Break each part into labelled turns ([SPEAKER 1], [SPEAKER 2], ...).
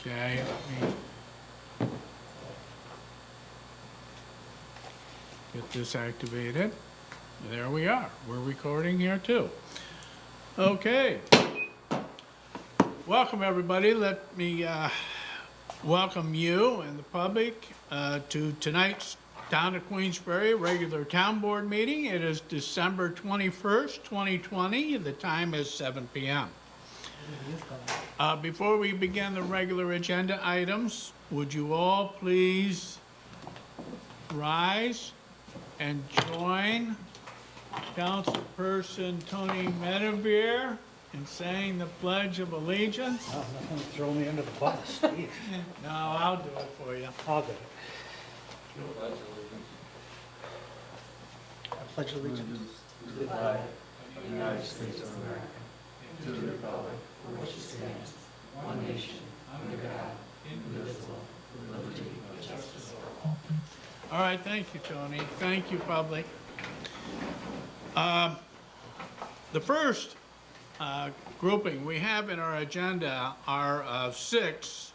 [SPEAKER 1] Okay, let me get this activated. There we are. We're recording here too. Okay. Welcome, everybody. Let me welcome you and the public to tonight's Town of Queensbury regular town board meeting. It is December 21st, 2020. The time is 7 p.m. Before we begin the regular agenda items, would you all please rise and join Councilperson Tony Medevere in saying the Pledge of Allegiance?
[SPEAKER 2] Oh, don't throw me under the bus. Jeez.
[SPEAKER 1] No, I'll do it for you.
[SPEAKER 2] I'll do it. I pledge allegiance
[SPEAKER 3] To the flag of the United States of America, and to the republic for which it stands, one nation, under God, indivisible, with liberty and justice for all.
[SPEAKER 1] All right, thank you, Tony. Thank you, public. The first grouping we have in our agenda are 6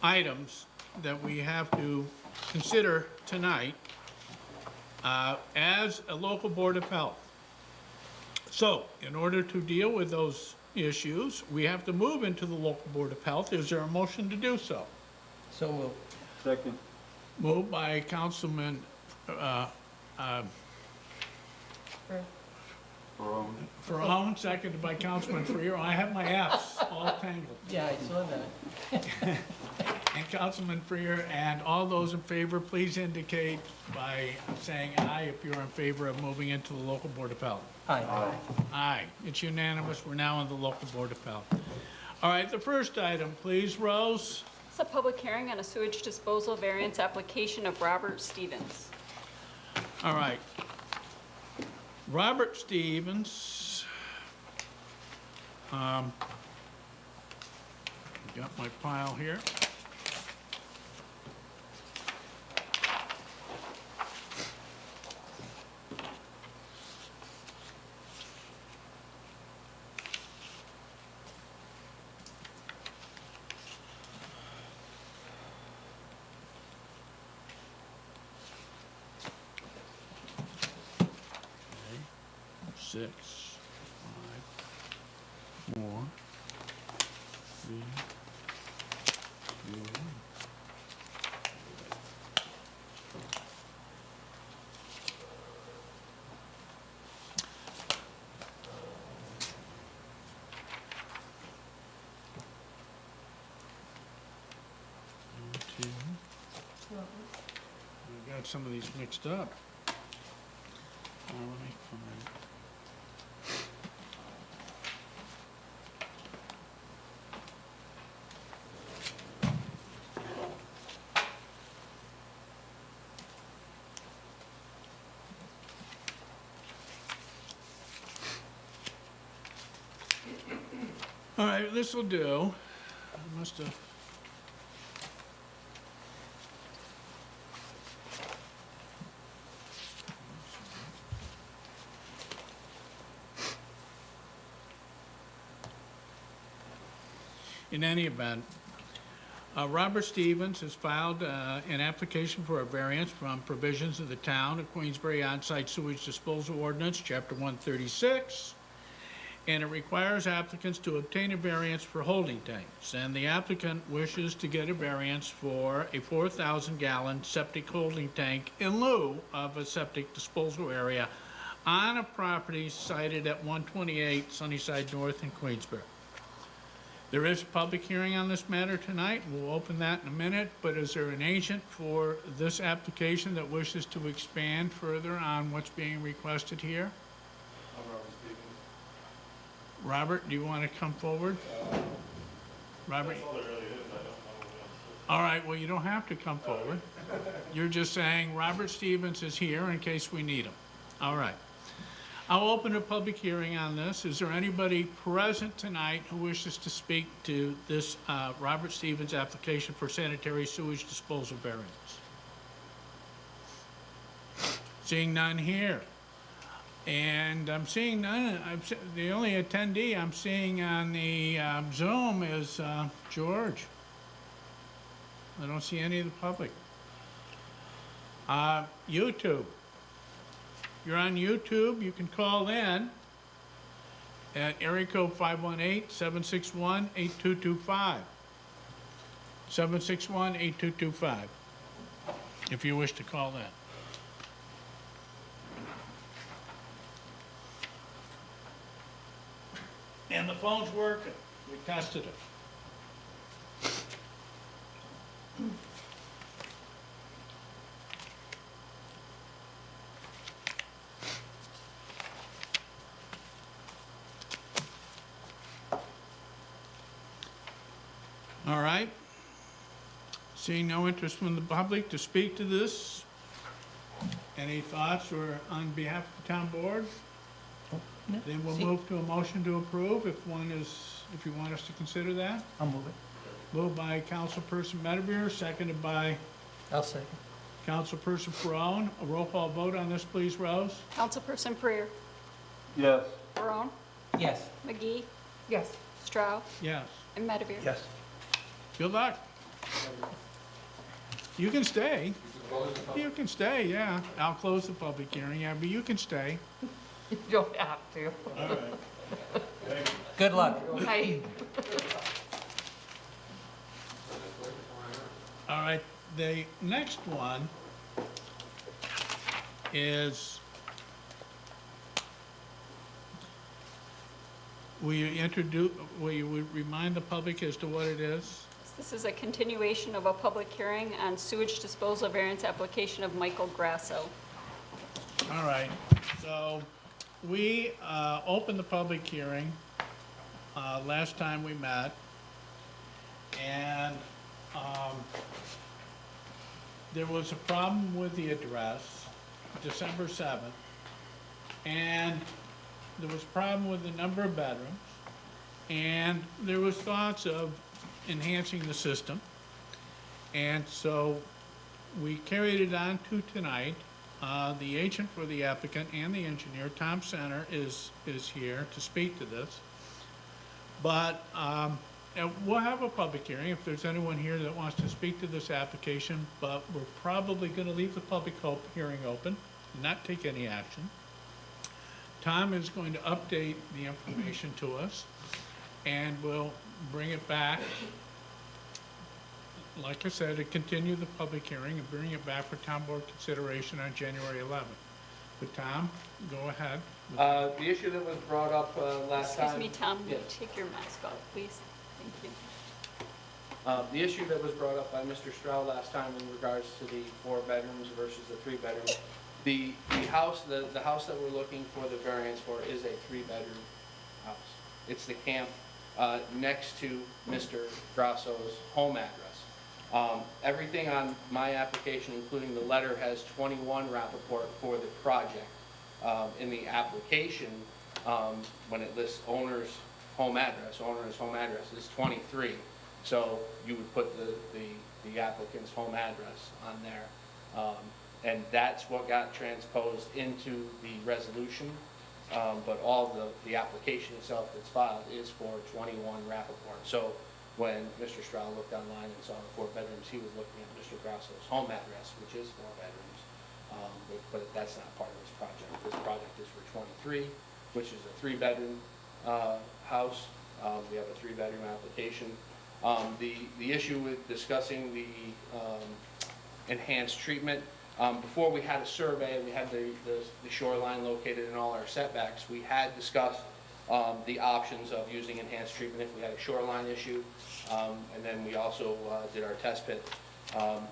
[SPEAKER 1] items that we have to consider tonight as a local board of health. So, in order to deal with those issues, we have to move into the local board of health. Is there a motion to do so?
[SPEAKER 2] So moved.
[SPEAKER 3] Second.
[SPEAKER 1] Moved by Councilman Ferone, seconded by Councilman Freer. I have my F's all tangled.
[SPEAKER 2] Yeah, I saw that.
[SPEAKER 1] And Councilman Freer, and all those in favor, please indicate by saying aye if you're in favor of moving into the local board of health.
[SPEAKER 2] Aye.
[SPEAKER 1] Aye. It's unanimous. We're now in the local board of health. All right, the first item, please, Rose.
[SPEAKER 4] It's a public hearing on a sewage disposal variance application of Robert Stevens.
[SPEAKER 1] All right. Robert Stevens. Got my file here. Okay. 6, 5, 4, 3, 2, 1. We got some of these mixed up. Let me find. All right, this will do. I must have. In any event, Robert Stevens has filed an application for a variance from provisions of the Town of Queensbury On-Site Sewage Disposal Ordinance, Chapter 136, and it requires applicants to obtain a variance for holding tanks. And the applicant wishes to get a variance for a 4,000-gallon septic holding tank in lieu of a septic disposal area on a property sited at 128 Sunnyside North in Queensbury. There is a public hearing on this matter tonight. We'll open that in a minute, but is there an agent for this application that wishes to expand further on what's being requested here? Robert, do you want to come forward? Robert? All right, well, you don't have to come forward. You're just saying Robert Stevens is here in case we need him. All right. I'll open a public hearing on this. Is there anybody present tonight who wishes to speak to this Robert Stevens application for sanitary sewage disposal variance? Seeing none here. And I'm seeing none, the only attendee I'm seeing on the Zoom is George. I don't see any of the public. YouTube. You're on YouTube, you can call in at area code 518-761-8225. 761-8225, if you wish to call in. And the phone's working. We tested it. All right. Seeing no interest from the public to speak to this, any thoughts or on behalf of the town board?
[SPEAKER 2] No,
[SPEAKER 1] Then we'll
[SPEAKER 2] see-
[SPEAKER 1] move to a motion to approve if you want us to consider that.
[SPEAKER 2] I'll move it.
[SPEAKER 1] Moved by Councilperson Medevere, seconded by
[SPEAKER 2] I'll second.
[SPEAKER 1] Councilperson Ferone. A roll call vote on this, please, Rose?
[SPEAKER 4] Councilperson Pereira.
[SPEAKER 3] Yes.
[SPEAKER 4] Barone.
[SPEAKER 2] Yes.
[SPEAKER 4] McGee.
[SPEAKER 5] Yes.
[SPEAKER 4] Stroud.
[SPEAKER 1] Yes.
[SPEAKER 4] And Medevere.
[SPEAKER 2] Yes.
[SPEAKER 1] Good luck. You can stay. You can stay, yeah. I'll close the public hearing, yeah, but you can stay.
[SPEAKER 5] You don't have to.
[SPEAKER 1] All right.
[SPEAKER 2] Good luck.
[SPEAKER 5] Hi.
[SPEAKER 1] All right, the next one is, will you remind the public as to what it is?
[SPEAKER 4] This is a continuation of a public hearing on sewage disposal variance application of Michael Grasso.
[SPEAKER 1] All right, so we opened the public hearing last time we met, and there was a problem with the address, December 7th, and there was a problem with the number of bedrooms, and there was thoughts of enhancing the system. And so we carried it on to tonight. The agent for the applicant and the engineer, Tom Center, is here to speak to this. But and we'll have a public hearing if there's anyone here that wants to speak to this application, but we're probably going to leave the public hearing open and not take any action. Tom is going to update the information to us, and we'll bring it back, like I said, to continue the public hearing and bring it back for town board consideration on January 11th. But Tom, go ahead.
[SPEAKER 6] The issue that was brought up last time.
[SPEAKER 4] Excuse me, Tom,
[SPEAKER 6] Yeah.
[SPEAKER 4] take your mask off, please. Thank you.
[SPEAKER 6] The issue that was brought up by Mr. Stroud last time in regards to the 4 bedrooms versus the 3 bedrooms. The house that we're looking for the variance for is a 3-bedroom house. It's the camp next to Mr. Grasso's home address. Everything on my application, including the letter, has 21 Rappaport for the project. In the application, when it lists owner's home address is 23. So you would put the applicant's home address on there. And that's what got transposed into the resolution. But all the application itself that's filed is for 21 Rappaport. So when Mr. Stroud looked online and saw the 4 bedrooms, he was looking at Mr. Grasso's home address, which is 4 bedrooms. But that's not part of this project. This project is for 23, which is a 3-bedroom house. We have a 3-bedroom application. The issue with discussing the enhanced treatment, before we had a survey, we had the shoreline located in all our setbacks. We had discussed the options of using enhanced treatment if we had a shoreline issue, and then we also did our test pit.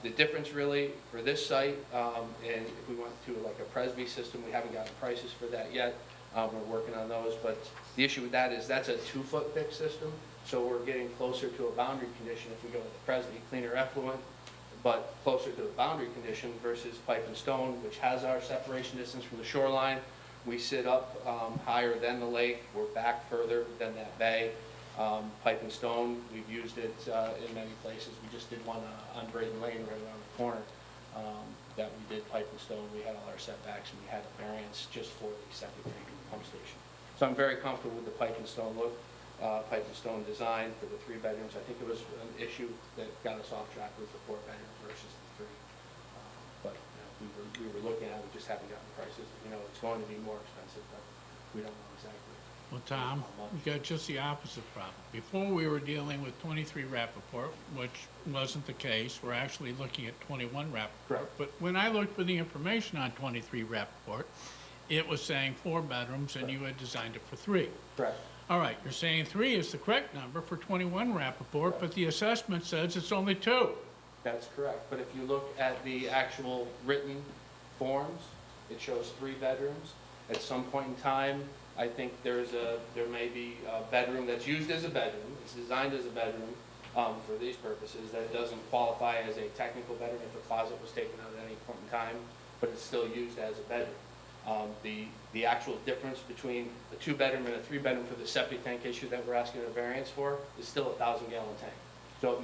[SPEAKER 6] The difference really for this site, and if we went to like a Presby system, we haven't gotten prices for that yet. We're working on those, but the issue with that is that's a 2-foot thick system, so we're getting closer to a boundary condition if we go with the Presby, cleaner effluent, but closer to the boundary condition versus pipe and stone, which has our separation distance from the shoreline. We sit up higher than the lake. We're back further than that bay. Pipe and stone, we've used it in many places. We just did one on Braden Lane right around the corner that we did pipe and stone, we had all our setbacks, and we had a variance just for the septic tank and the pump station. So I'm very comfortable with the pipe and stone look, pipe and stone design for the 3 bedrooms. I think it was an issue that got us off track with the 4 bedrooms versus the 3. But you know, we were looking at it, we just haven't gotten prices. You know, it's going to be more expensive, but we don't know exactly.
[SPEAKER 1] Well, Tom, you got just the opposite problem. Before, we were dealing with 23 Rappaport, which wasn't the case. We're actually looking at 21 Rappaport.
[SPEAKER 6] Correct.
[SPEAKER 1] But when I looked for the information on 23 Rappaport, it was saying 4 bedrooms, and you had designed it for 3.
[SPEAKER 6] Correct.
[SPEAKER 1] All right, you're saying 3 is the correct number for 21 Rappaport, but the assessment says it's only 2.
[SPEAKER 6] That's correct, but if you look at the actual written forms, it shows 3 bedrooms. At some point in time, I think there may be a bedroom that's used as a bedroom, it's designed as a bedroom for these purposes, that doesn't qualify as a technical bedroom if a closet was taken out at any point in time, but it's still used as a bedroom. The actual difference between a 2-bedroom and a 3-bedroom for the septic tank issue that we're asking a variance for is still a 1,000-gallon tank. So it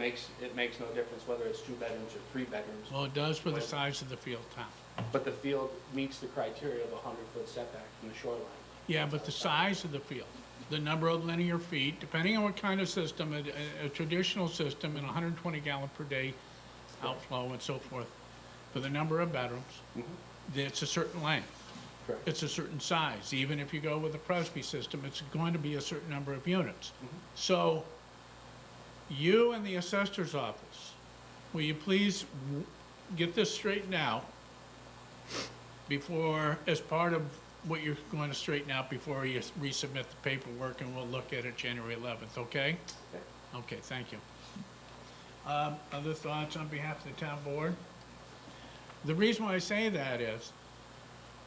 [SPEAKER 6] makes no difference whether it's 2 bedrooms or 3 bedrooms.
[SPEAKER 1] Well, it does for the size of the field, Tom.
[SPEAKER 6] But the field meets the criteria of a 100-foot setback from the shoreline.
[SPEAKER 1] Yeah, but the size of the field, the number of linear feet, depending on what kind of system, a traditional system, and 120 gallon per day outflow and so forth, for the number of bedrooms, it's a certain length.
[SPEAKER 6] Correct.
[SPEAKER 1] It's a certain size. Even if you go with a Presby system, it's going to be a certain number of units. So, you and the assessor's office, will you please get this straightened out before, as part of what you're going to straighten out before you resubmit the paperwork, and we'll look at it January 11th, okay? Okay, thank you. Other thoughts on behalf of the town board? The reason why I say that is,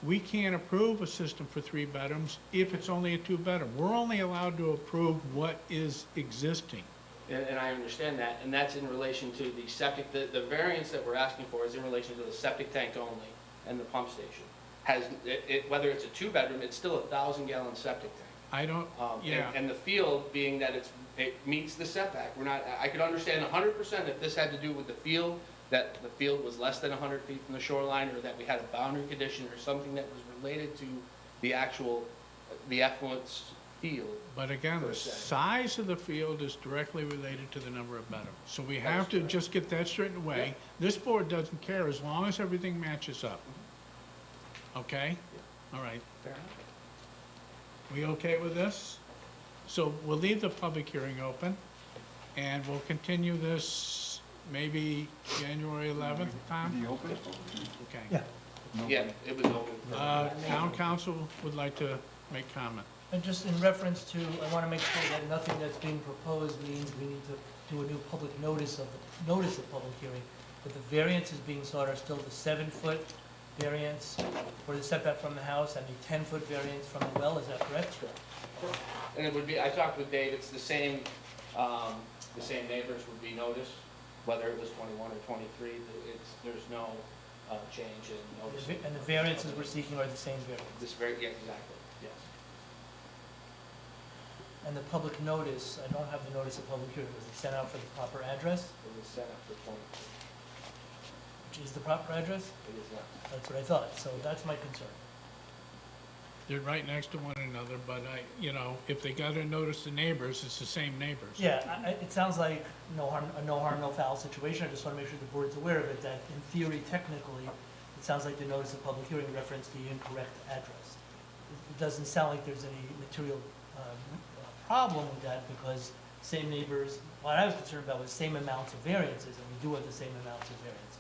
[SPEAKER 1] we can't approve a system for 3 bedrooms if it's only a 2-bedroom. We're only allowed to approve what is existing.
[SPEAKER 6] And I understand that, and that's in relation to the septic, the variance that we're asking for is in relation to the septic tank only and the pump station. Whether it's a 2-bedroom, it's still a 1,000-gallon septic tank.
[SPEAKER 1] I don't, yeah.
[SPEAKER 6] And the field, being that it meets the setback, I could understand 100% if this had to do with the field, that the field was less than 100 feet from the shoreline, or that we had a boundary condition or something that was related to the effluent field.
[SPEAKER 1] But again, the size of the field is directly related to the number of bedrooms. So we have to just get that straightened away. This board doesn't care as long as everything matches up. Okay? All right.
[SPEAKER 6] Fair enough.
[SPEAKER 1] We okay with this? So we'll leave the public hearing open, and we'll continue this maybe January 11th, Tom?
[SPEAKER 3] The open?
[SPEAKER 1] Okay.
[SPEAKER 2] Yeah.
[SPEAKER 6] Yeah, it was open.
[SPEAKER 1] Town council would like to make comment.
[SPEAKER 2] And just in reference to, I want to make sure that nothing that's being proposed means we need to do a new public notice of public hearing. But the variances being sought are still the 7-foot variance for the setback from the house and the 10-foot variance from the well, is that correct?
[SPEAKER 6] Correct. And it would be, I talked with Dave, it's the same neighbors would be noticed, whether it was 21 or 23, there's no change in notice.
[SPEAKER 2] And the variances we're seeking are the same variance?
[SPEAKER 6] Yeah, exactly, yes.
[SPEAKER 2] And the public notice, I don't have the notice of public hearing, was it sent out for the proper address?
[SPEAKER 6] It was set up for 23.
[SPEAKER 2] Which is the proper address?
[SPEAKER 6] It is not.
[SPEAKER 2] That's what I thought, so that's my concern.
[SPEAKER 1] They're right next to one another, but if they got to notice the neighbors, it's the same neighbors.
[SPEAKER 2] Yeah, it sounds like no harm, no foul situation. I just want to make sure the board's aware of it, that in theory, technically, it sounds like the notice of public hearing referenced the incorrect address. It doesn't sound like there's any material problem with that, because same neighbors, what I was concerned about was same amounts of variances, and we do have the same amounts of variances.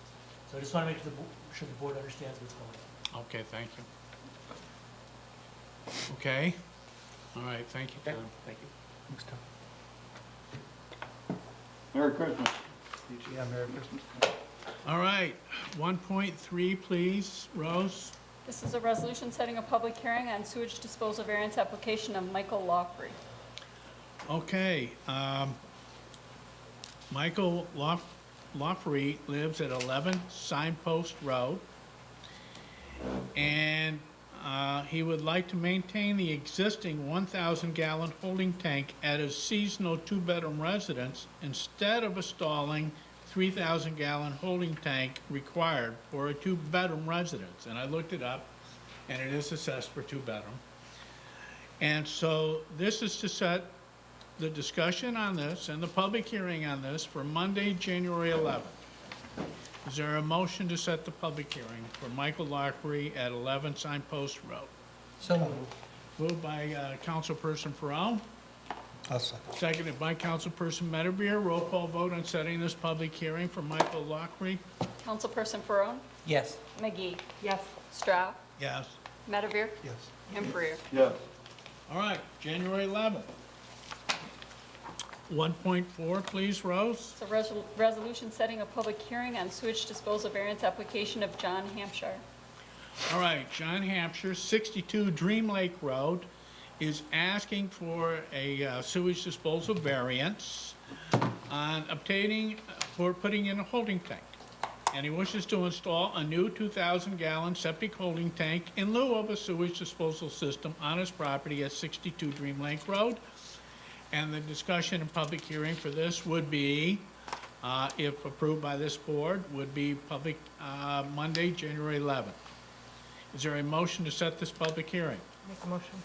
[SPEAKER 2] So I just want to make sure the board understands what's going on.
[SPEAKER 1] Okay, thank you. Okay? All right, thank you,
[SPEAKER 6] Okay,
[SPEAKER 1] Tom.
[SPEAKER 6] thank you.
[SPEAKER 2] Thanks, Tom.
[SPEAKER 3] Merry Christmas. Yeah, Merry Christmas.
[SPEAKER 1] All right, 1.3, please, Rose.
[SPEAKER 4] This is a resolution setting a public hearing on sewage disposal variance application of Michael Lawfrey.
[SPEAKER 1] Okay, Michael Lawfrey lives at 11 Signpost Road, and he would like to maintain the existing 1,000-gallon holding tank at his seasonal 2-bedroom residence instead of installing 3,000 gallon holding tank required for a two-bedroom residence. And I looked it up, and it is assessed for two-bedroom. And so this is to set the discussion on this and the public hearing on this for Monday, January 11th. Is there a motion to set the public hearing for Michael Lockery at 11 Signpost Road?
[SPEAKER 2] So moved.
[SPEAKER 1] Moved by Councilperson Ferrell,
[SPEAKER 3] I'll second.
[SPEAKER 1] seconded by Councilperson Medevere. Roll call vote on setting this public hearing for Michael Lockery.
[SPEAKER 4] Councilperson Ferone,
[SPEAKER 2] Yes.
[SPEAKER 4] McGee,
[SPEAKER 5] Yes.
[SPEAKER 4] Stroud,
[SPEAKER 1] Yes.
[SPEAKER 4] Medevere,
[SPEAKER 3] Yes.
[SPEAKER 4] and Freer.
[SPEAKER 3] Yes.
[SPEAKER 1] All right, January 11th. 1.4, please, Rose.
[SPEAKER 4] It's a resolution setting a public hearing on sewage disposal variance application of John Hampshire.
[SPEAKER 1] All right, John Hampshire, 62 Dream Lake Road, is asking for a sewage disposal variance on obtaining, for putting in a holding tank. And he wishes to install a new 2,000 gallon septic holding tank in lieu of a sewage disposal system on his property at 62 Dream Lake Road. And the discussion and public hearing for this would be, if approved by this board, would be public, Monday, January 11th. Is there a motion to set this public hearing?
[SPEAKER 5] Make a motion.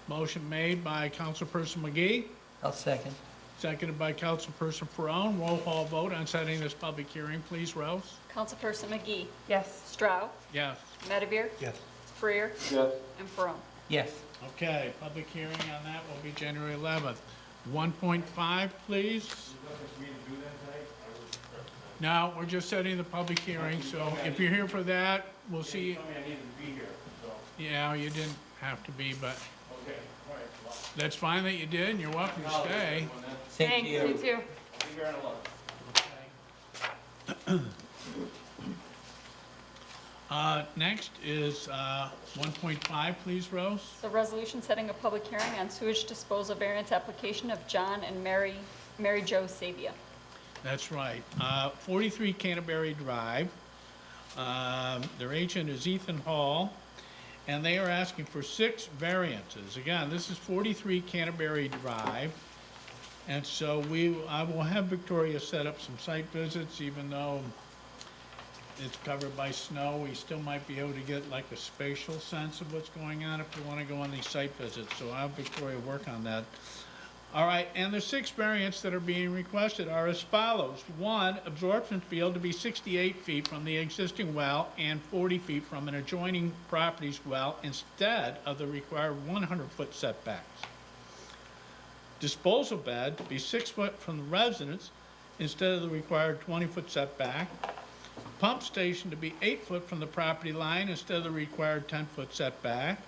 [SPEAKER 1] Motion made by Councilperson McGee,
[SPEAKER 2] I'll second.
[SPEAKER 1] seconded by Councilperson Ferone. Roll call vote on setting this public hearing, please, Rose.
[SPEAKER 4] Councilperson McGee,
[SPEAKER 5] Yes.
[SPEAKER 4] Stroud,
[SPEAKER 1] Yes.
[SPEAKER 4] Medevere,
[SPEAKER 3] Yes.
[SPEAKER 4] Freer,
[SPEAKER 3] Yes.
[SPEAKER 4] and Ferone.
[SPEAKER 2] Yes.
[SPEAKER 1] Okay, public hearing on that will be January 11th. 1.5, please. No, we're just setting the public hearing, so if you're here for that, we'll see. You.
[SPEAKER 7] I needed to be here, so,
[SPEAKER 1] Yeah, you didn't have to be, but
[SPEAKER 7] okay, all right, well,
[SPEAKER 1] that's fine that you did, and you're welcome to stay.
[SPEAKER 2] Same to
[SPEAKER 5] Thanks, you
[SPEAKER 2] you.
[SPEAKER 5] too.
[SPEAKER 7] I'll be here in a little.
[SPEAKER 1] Next is 1.5, please, Rose.
[SPEAKER 4] It's a resolution setting a public hearing on sewage disposal variance application of John and Mary Jo Sabia.
[SPEAKER 1] That's right. 43 Canterbury Drive. Their agent is Ethan Hall, and they are asking for 6 variances. Again, this is 43 Canterbury Drive, and so I will have Victoria set up some site visits, even though it's covered by snow. We still might be able to get like a spatial sense of what's going on if we want to go on these site visits, so I'll have Victoria work on that. All right, and the 6 variants that are being requested are as follows. 1, absorption field to be 68 feet from the existing well and 40 feet from an adjoining property's well instead of the required 100-foot setbacks. Disposal bed to be 6 foot from the residence instead of the required 20-foot setback. Pump station to be 8 foot from the property line instead of the required 10-foot setback.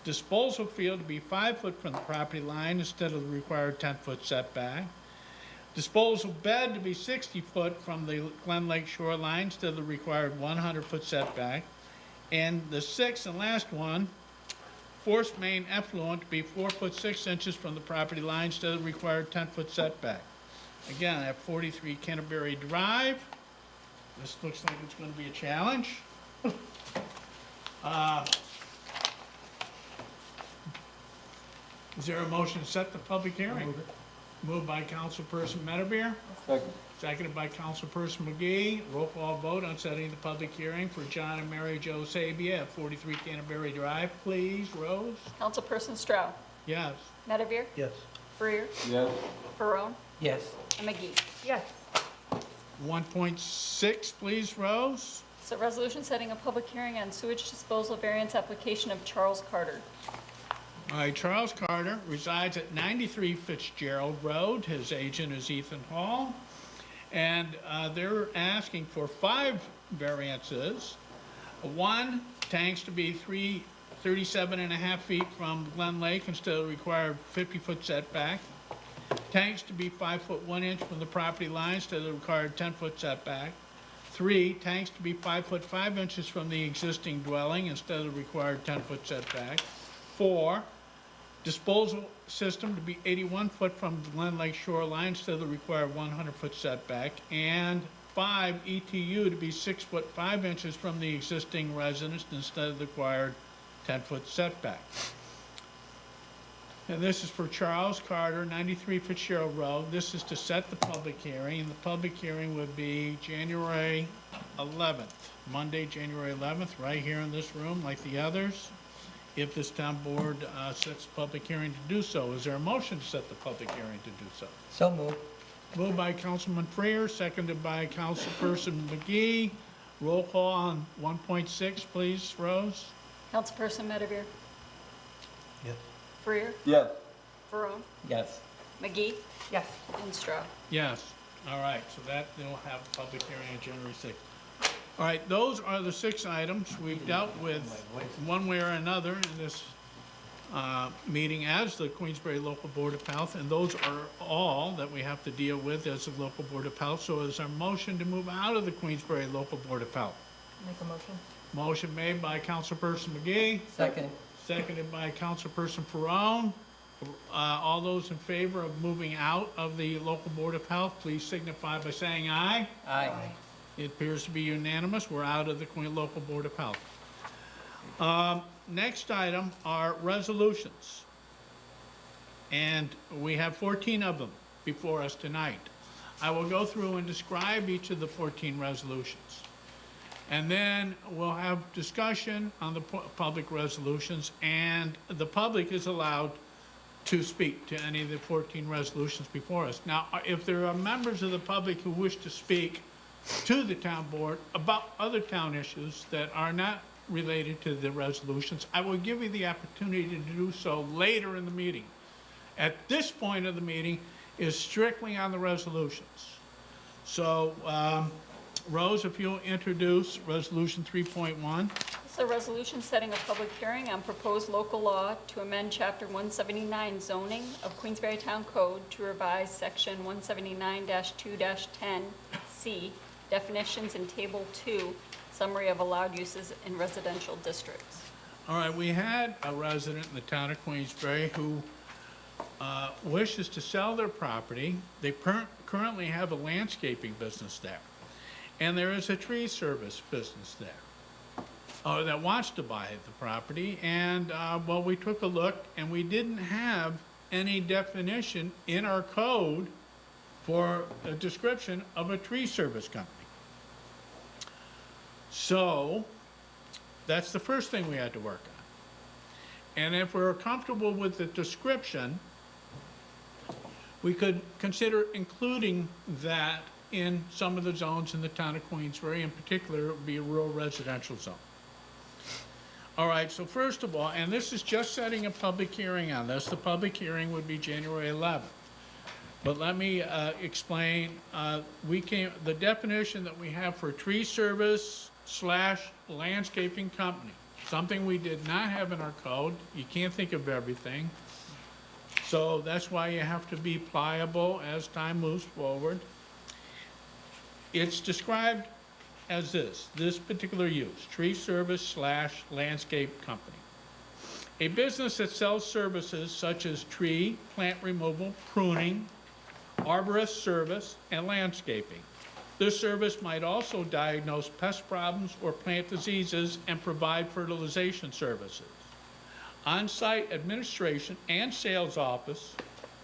[SPEAKER 1] Disposal field to be 5 foot from the property line instead of the required 10-foot setback. Disposal bed to be 60 foot from the Glen Lake shoreline instead of the required 100-foot setback. And the 6th and last one, forced main effluent to be 4 foot 6 inches from the property line instead of the required 10-foot setback. Again, at 43 Canterbury Drive. This looks like it's going to be a challenge. Is there a motion to set the public hearing? Moved by Councilperson Medevere,
[SPEAKER 3] Second.
[SPEAKER 1] seconded by Councilperson McGee. Roll call vote on setting the public hearing for John and Mary Jo Sabia at 43 Canterbury Drive, please. Rose?
[SPEAKER 4] Councilperson Stroud,
[SPEAKER 1] Yes.
[SPEAKER 4] Medevere,
[SPEAKER 3] Yes.
[SPEAKER 4] Freer,
[SPEAKER 3] Yes.
[SPEAKER 4] Ferone,
[SPEAKER 2] Yes.
[SPEAKER 4] and McGee.
[SPEAKER 5] Yes.
[SPEAKER 1] 1.6, please, Rose?
[SPEAKER 4] It's a resolution setting a public hearing on sewage disposal variance application of Charles Carter.
[SPEAKER 1] All right, Charles Carter resides at 93 Fitzgerald Road. His agent is Ethan Hall. And they're asking for 5 variances. 1, tanks to be 37.5 feet from Glen Lake instead of the required 50-foot setback. Tanks to be 5 foot 1 inch from the property line instead of the required 10-foot setback. 3, tanks to be 5 foot 5 inches from the existing dwelling instead of the required 10-foot setback. 4, disposal system to be 81 foot from the Glen Lake shoreline instead of the required 100-foot setback. And 5, ETU to be 6 foot 5 inches from the existing residence instead of the required 10-foot setback. And this is for Charles Carter, 93 Fitzgerald Road. This is to set the public hearing, and the public hearing would be January 11th, Monday, January 11th, right here in this room, like the others, if this town board sets the public hearing to do so. Is there a motion to set the public hearing to do so?
[SPEAKER 3] So moved.
[SPEAKER 1] Moved by Councilman Freer, seconded by Councilperson McGee. Roll call on 1.6, please, Rose.
[SPEAKER 4] Councilperson Medivir.
[SPEAKER 3] Yes.
[SPEAKER 4] Freer.
[SPEAKER 3] Yes.
[SPEAKER 4] Barone.
[SPEAKER 3] Yes.
[SPEAKER 4] McGee.
[SPEAKER 5] Yes.
[SPEAKER 4] And Stroud.
[SPEAKER 1] Yes. All right, so that will have a public hearing on January 6th. All right, those are the 6 items we've dealt with one way or another in this meeting as the Queensbury Local Board of Health, and those are all that we have to deal with as the Local Board of Health. So is our motion to move out of the Queensbury Local Board of Health?
[SPEAKER 5] Make a motion.
[SPEAKER 1] Motion made by Councilperson McGee,
[SPEAKER 3] Second.
[SPEAKER 1] seconded by Councilperson Perone. All those in favor of moving out of the Local Board of Health, please signify by saying aye.
[SPEAKER 3] Aye.
[SPEAKER 1] It appears to be unanimous. We're out of the Local Board of Health. Next item are resolutions. And we have 14 of them before us tonight. I will go through and describe each of the 14 resolutions. And then we'll have discussion on the public resolutions, and the public is allowed to speak to any of the 14 resolutions before us. Now, if there are members of the public who wish to speak to the town board about other town issues that are not related to the resolutions, I will give you the opportunity to do so later in the meeting. At this point of the meeting is strictly on the resolutions. So, Rose, if you'll introduce Resolution 3.1.
[SPEAKER 4] It's a resolution setting a public hearing on proposed local law to amend Chapter 179 zoning of Queensbury Town Code to revise Section 179-2-10C, definitions in Table 2, summary of allowed uses in residential districts.
[SPEAKER 1] All right, we had a resident in the town of Queensbury who wishes to sell their property. They currently have a landscaping business there, and there is a tree service business there that wants to buy the property. And well, we took a look, and we didn't have any definition in our code for a description of a tree service company. So that's the first thing we had to work on. And if we're comfortable with the description, we could consider including that in some of the zones in the town of Queensbury. In particular, it would be a rural residential zone. All right, so first of all, and this is just setting a public hearing on this. The public hearing would be January 11th. But let me explain. The definition that we have for tree service / landscaping company, something we did not have in our code. You can't think of everything. So that's why you have to be pliable as time moves forward. It's described as this particular use, tree service / landscape company. A business that sells services such as tree, plant removal, pruning, arborist service, and landscaping. This service might also diagnose pest problems or plant diseases and provide fertilization services. On-site administration and sales office,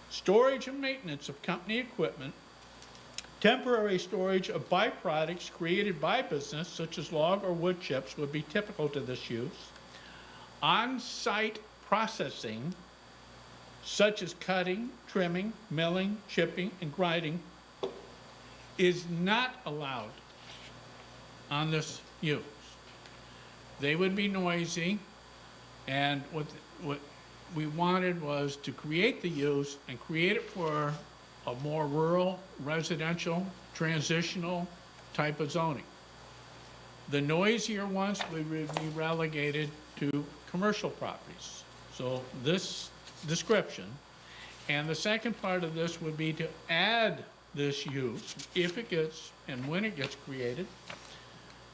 [SPEAKER 1] storage and maintenance of company equipment, temporary storage of byproducts created by business, such as log or wood chips, would be typical to this use. On-site processing, such as cutting, trimming, milling, chipping, and grinding, is not allowed on this use. They would be noisy, and what we wanted was to create the use and create it for a more rural, residential, transitional type of zoning. The noisier ones would be relegated to commercial properties. So this description, and the second part of this would be to add this use, if it gets and when it gets created,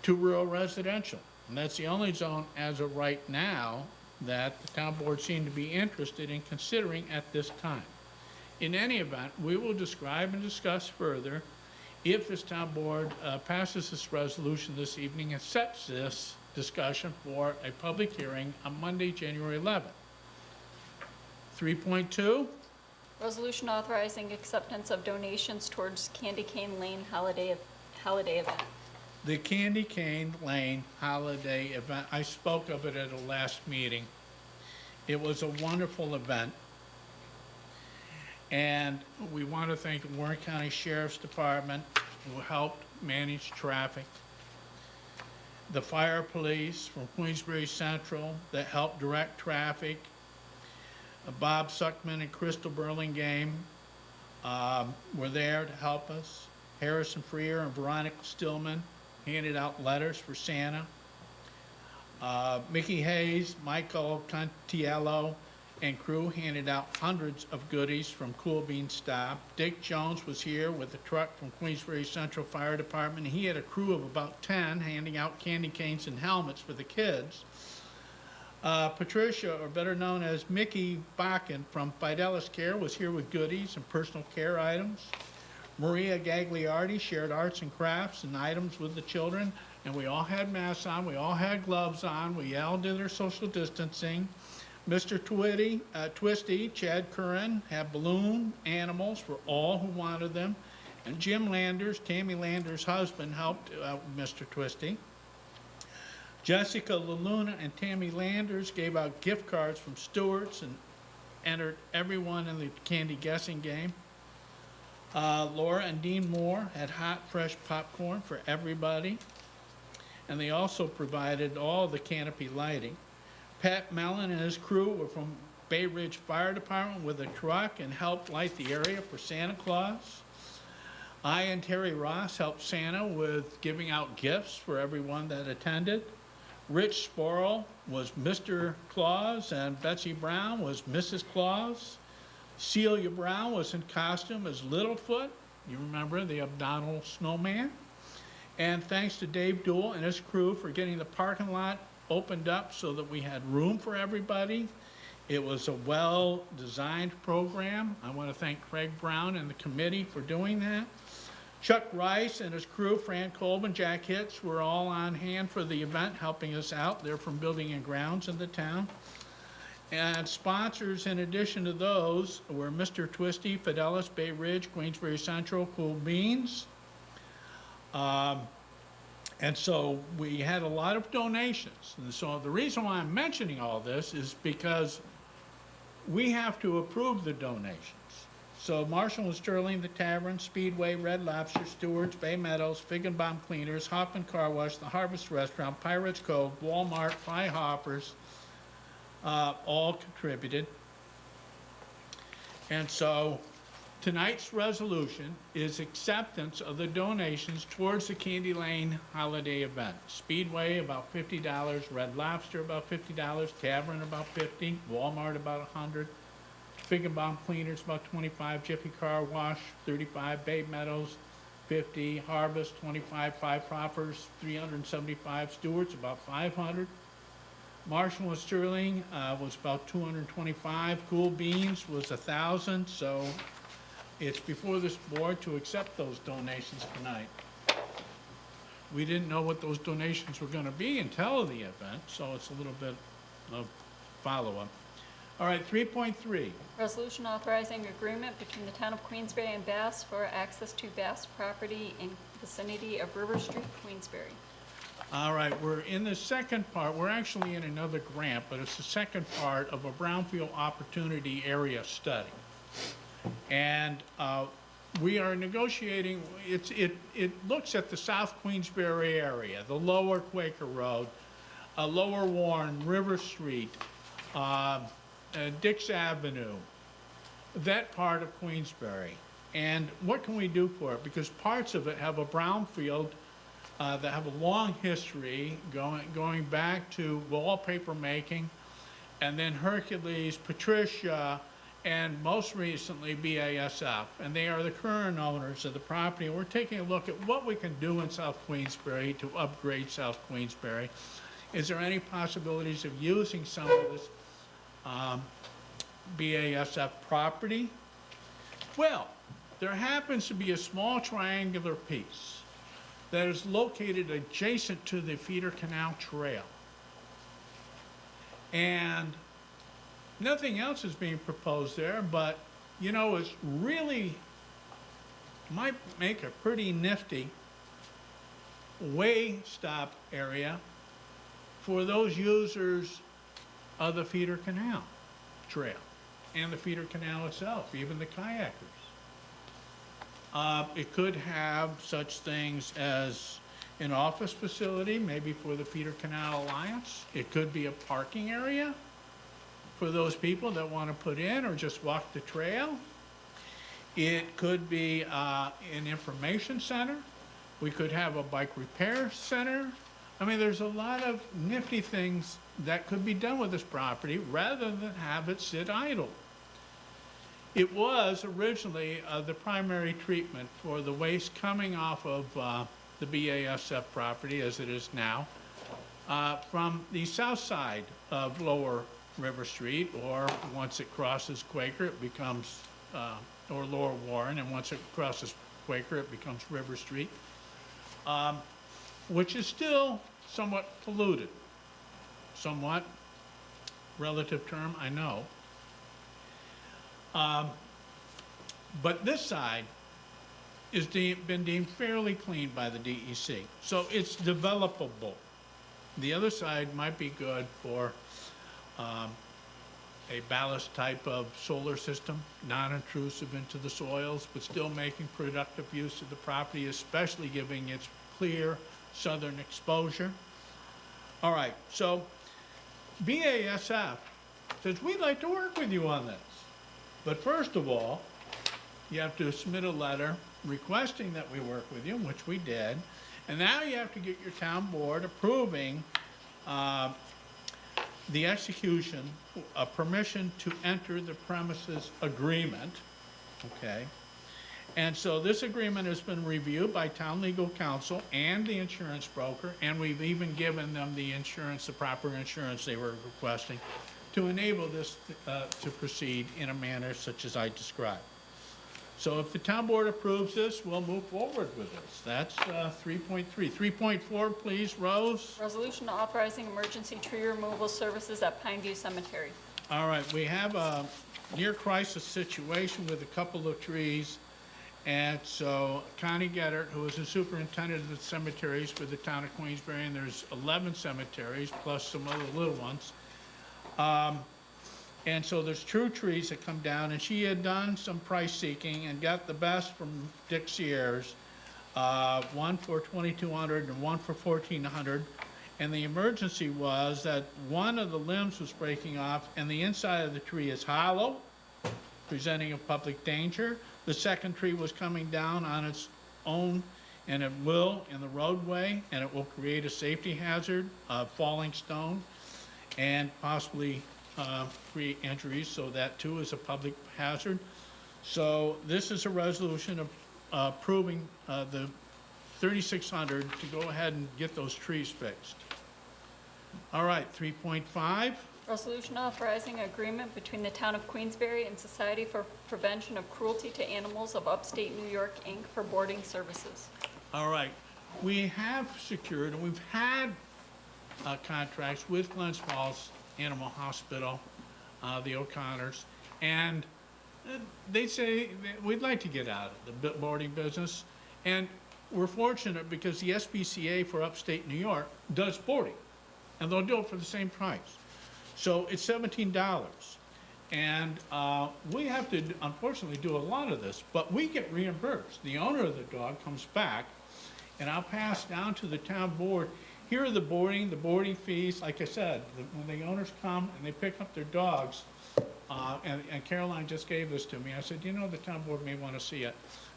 [SPEAKER 1] to rural residential. And that's the only zone as of right now that the town board seemed to be interested in considering at this time. In any event, we will describe and discuss further if this town board passes this resolution this evening and sets this discussion for a public hearing on Monday, January 11th. 3.2,
[SPEAKER 4] Resolution authorizing acceptance of donations towards Candy Cane Lane holiday event.
[SPEAKER 1] the Candy Cane Lane holiday event. I spoke of it at a last meeting. It was a wonderful event. And we want to thank the Warren County Sheriff's Department, who helped manage traffic. The fire police from Queensbury Central that helped direct traffic. Bob Suckman and Crystal Burlingame were there to help us. Harrison Freer and Veronica Stillman handed out letters for Santa. Mickey Hayes, Michael Contiello, and crew handed out hundreds of goodies from Cool Bean Stop. Dick Jones was here with a truck from Queensbury Central Fire Department. He had a crew of about 10 handing out candy canes and helmets for the kids. Patricia, or better known as Mickey Bakken from Fidelis Care, was here with goodies and personal care items. Maria Gagliardi shared arts and crafts and items with the children, and we all had masks on, we all had gloves on, we all did our social distancing. Mr. Twisty, Chad Curran, had balloon animals for all who wanted them, and Jim Landers, Tammy Landers' husband, helped Mr. Twisty. Jessica LaLuna and Tammy Landers gave out gift cards from Stewart's and entered everyone in the candy guessing game. Laura and Dean Moore had hot, fresh popcorn for everybody. And they also provided all the canopy lighting. Pat Mellon and his crew were from Bay Ridge Fire Department with a truck and helped light the area for Santa Claus. I and Terry Ross helped Santa with giving out gifts for everyone that attended. Rich Sporl was Mr. Claus and Betsy Brown was Mrs. Claus. Celia Brown was in costume as Littlefoot. You remember the Abdominal Snowman. And thanks to Dave Dool and his crew for getting the parking lot opened up so that we had room for everybody. It was a well-designed program. I want to thank Craig Brown and the committee for doing that. Chuck Rice and his crew, Fran Colvin, Jack Hitz, were all on hand for the event, helping us out. They're from Building and Grounds in the town. And sponsors, in addition to those, were Mr. Twisty, Fidelis, Bay Ridge, Queensbury Central, Cool Beans. And so we had a lot of donations. And so the reason why I'm mentioning all this is because we have to approve the donations. So Marshall and Sterling, the Tavern, Speedway, Red Lobster, Stewart's, Bay Meadows, Fig and Bomb Cleaners, Hoffman Car Wash, The Harvest Restaurant, Pirates Cove, Walmart, Fly Hoppers, all contributed. And so tonight's resolution is acceptance of the donations towards the Candy Lane holiday event. Speedway, about $50, Red Lobster, about $50, Tavern, about $50, Walmart, about $100, Fig and Bomb Cleaners, about $25, Jiffy Car Wash, $35, Bay Meadows, $50, Harvest, $25, Five Proppers, $375, Stewart's, about $500. Marshall and Sterling was about $225. Cool Beans was $1,000. So it's before this board to accept those donations tonight. We didn't know what those donations were going to be until the event, so it's a little bit of follow-up. All right, 3.3.
[SPEAKER 4] Resolution authorizing agreement between the town of Queensbury and Bass for access to Bass property in vicinity of River Street, Queensbury.
[SPEAKER 1] All right, we're in the second part. We're actually in another grant, but it's the second part of a Brownfield Opportunity Area Study. And we are negotiating, it looks at the South Queensbury area, the lower Quaker Road, lower Warren, River Street, Dix Avenue, that part of Queensbury. And what can we do for it? Because parts of it have a brownfield that have a long history going back to wallpaper making, and then Hercules, Patricia, and most recently BASF. And they are the current owners of the property. And we're taking a look at what we can do in South Queensbury to upgrade South Queensbury. Is there any possibilities of using some of this BASF property? Well, there happens to be a small triangular piece that is located adjacent to the Feeder Canal Trail. And nothing else is being proposed there, but, you know, it's really, might make a pretty nifty way stop area for those users of the feeder canal trail and the feeder canal itself, even the kayakers. It could have such things as an office facility, maybe for the Feeder Canal Alliance. It could be a parking area for those people that want to put in or just walk the trail. It could be an information center. We could have a bike repair center. I mean, there's a lot of nifty things that could be done with this property rather than have it sit idle. It was originally the primary treatment for the waste coming off of the BASF property, as it is now, from the south side of Lower River Street, or once it crosses Quaker, it becomes, or Lower Warren, and once it crosses Quaker, it becomes River Street, which is still somewhat polluted. Somewhat, relative term, I know. But this side is been deemed fairly clean by the DEC. So it's developable. The other side might be good for a ballast type of solar system, non-intrusive into the soils, but still making productive use of the property, especially giving its clear southern exposure. All right, so BASF says, we'd like to work with you on this. But first of all, you have to submit a letter requesting that we work with you, which we did. And now you have to get your town board approving the execution of permission to enter the premises agreement, okay? And so this agreement has been reviewed by town legal counsel and the insurance broker, and we've even given them the insurance, the proper insurance they were requesting, to enable this to proceed in a manner such as I described. So if the town board approves this, we'll move forward with this. That's 3.3. 3.4, please, Rose.
[SPEAKER 4] Resolution authorizing emergency tree removal services at Pineview Cemetery.
[SPEAKER 1] All right, we have a near crisis situation with a couple of trees. And so Connie Gettert, who is the superintendent of the cemeteries for the town of Queensbury, and there's 11 cemeteries plus some other little ones. And so there's true trees that come down, and she had done some price seeking and got the best from Dick Sears, one for $2,200 and one for $1,400. And the emergency was that one of the limbs was breaking off and the inside of the tree is hollow, presenting a public danger. The second tree was coming down on its own, and it will in the roadway, and it will create a safety hazard, falling stone, and possibly create injuries, so that too is a public hazard. So this is a resolution of approving the $3,600 to go ahead and get those trees fixed. All right, 3.5.
[SPEAKER 4] Resolution authorizing agreement between the town of Queensbury and Society for Prevention of Cruelty to Animals of Upstate New York, Inc. for boarding services.
[SPEAKER 1] All right, we have secured, and we've had contracts with Glens Falls Animal Hospital, the O'Connors, and they say that we'd like to get out of the boarding business, and we're fortunate because the SPCA for upstate New York does boarding, and they'll do it for the same price. So it's $17, and we have to unfortunately do a lot of this, but we get reimbursed. The owner of the dog comes back, and I'll pass down to the town board. Here are the boarding fees. Like I said, when the owners come and they pick up their dogs, and Caroline just gave this to me, I said, you know, the town board may want to see it.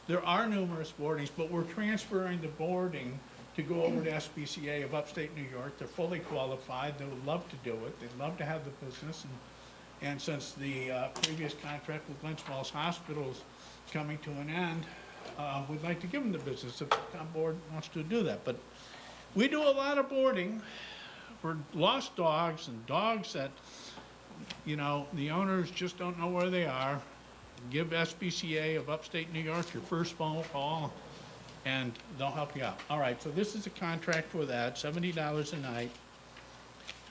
[SPEAKER 1] There are numerous boardings, but we're transferring the boarding to go over to SPCA of upstate New York. They're fully qualified. They would love to do it. They'd love to have the business. And since the previous contract with Glens Falls Hospital is coming to an end, we'd like to give them the business if the town board wants to do that. But we do a lot of boarding for lost dogs and dogs that, you know, the owners just don't know where they are. Give SPCA of upstate New York your first phone call, and they'll help you out. All right, so this is a contract for that, $70 a night.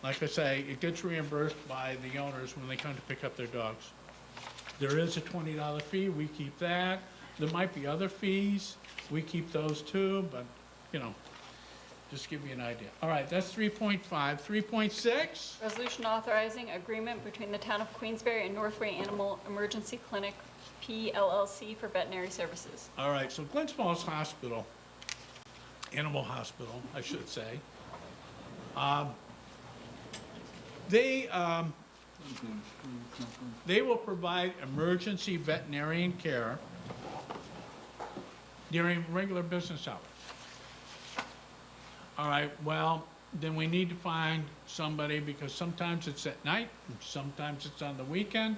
[SPEAKER 1] like I say, it gets reimbursed by the owners when they come to pick up their dogs. There is a $20 fee, we keep that. There might be other fees, we keep those too, but, you know, just give you an idea. All right, that's 3.5. 3.6?
[SPEAKER 4] Resolution authorizing agreement between the town of Queensbury and Northway Animal Emergency Clinic, PLLC, for veterinary services.
[SPEAKER 1] All right, so Glens Falls Hospital, Animal Hospital, I should say, they will provide emergency veterinarian care during regular business hours. All right, well, then we need to find somebody, because sometimes it's at night, and sometimes it's on the weekend,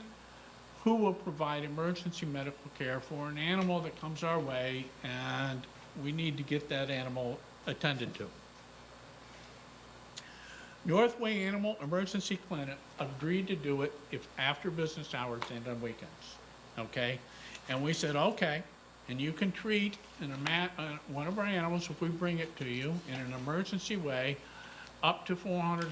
[SPEAKER 1] who will provide emergency medical care for an animal that comes our way, and we need to get that animal attended to. Northway Animal Emergency Clinic agreed to do it if after business hours and on weekends, okay? And we said, okay, and you can treat one of our animals, if we bring it to you, in an emergency way, up to $400.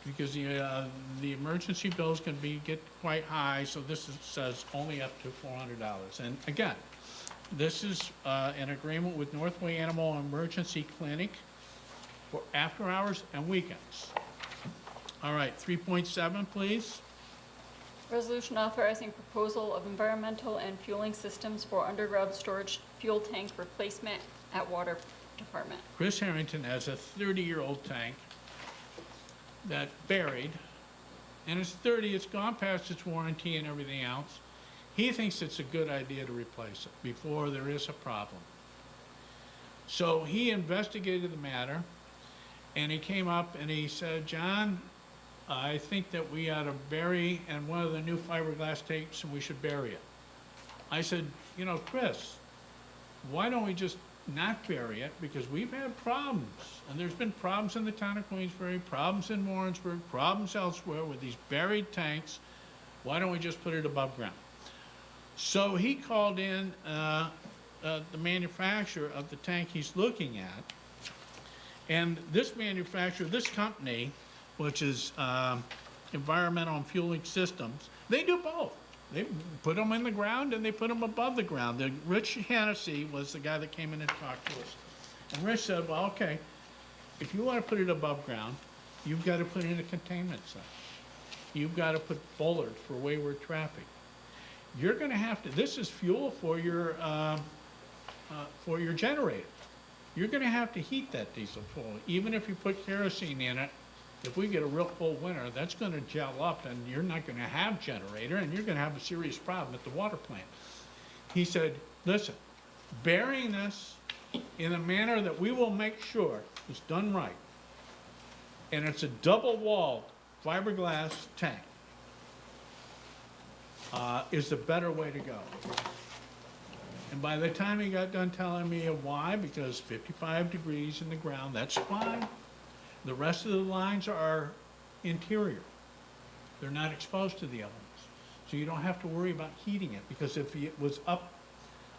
[SPEAKER 1] Because the emergency bills can get quite high, so says only up to $400. And again, this is an agreement with Northway Animal Emergency Clinic for after hours and weekends. All right, 3.7, please.
[SPEAKER 4] Resolution authorizing proposal of environmental and fueling systems for underground storage fuel tank replacement at Water Department.
[SPEAKER 1] Chris Harrington has a 30-year-old tank that buried, and it's 30, it's gone past its warranty and everything else. He thinks it's a good idea to replace it before there is a problem. So he investigated the matter, and he came up and he said, John, I think that we ought to bury in one of the new fiberglass tanks, and we should bury it. I said, you know, Chris, why don't we just not bury it? Because we've had problems, and there's been problems in the town of Queensbury, problems in Warrensburg, problems elsewhere with these buried tanks. Why don't we just put it above ground? So he called in the manufacturer of the tank he's looking at, and this manufacturer, this company, which is Environmental and Fueling Systems, they do both. They put them in the ground and they put them above the ground. Rich Hennessy was the guy that came in and talked to us. And Rich said, well, okay, if you want to put it above ground, you've got to put in a containment zone. You've got to put bollards for wayward traffic. You're going to have to, this is fuel for your generator. You're going to have to heat that diesel fuel. Even if you put kerosene in it, if we get a real cold winter, that's going to gel up and you're not going to have generator and you're going to have a serious problem at the water plant. He said, listen, burying this in a manner that we will make sure is done right, and it's a double-walled fiberglass tank, is the better way to go. And by the time he got done telling me why, because 55 degrees in the ground, that's fine. The rest of the lines are interior. They're not exposed to the elements. So you don't have to worry about heating it, because if it was up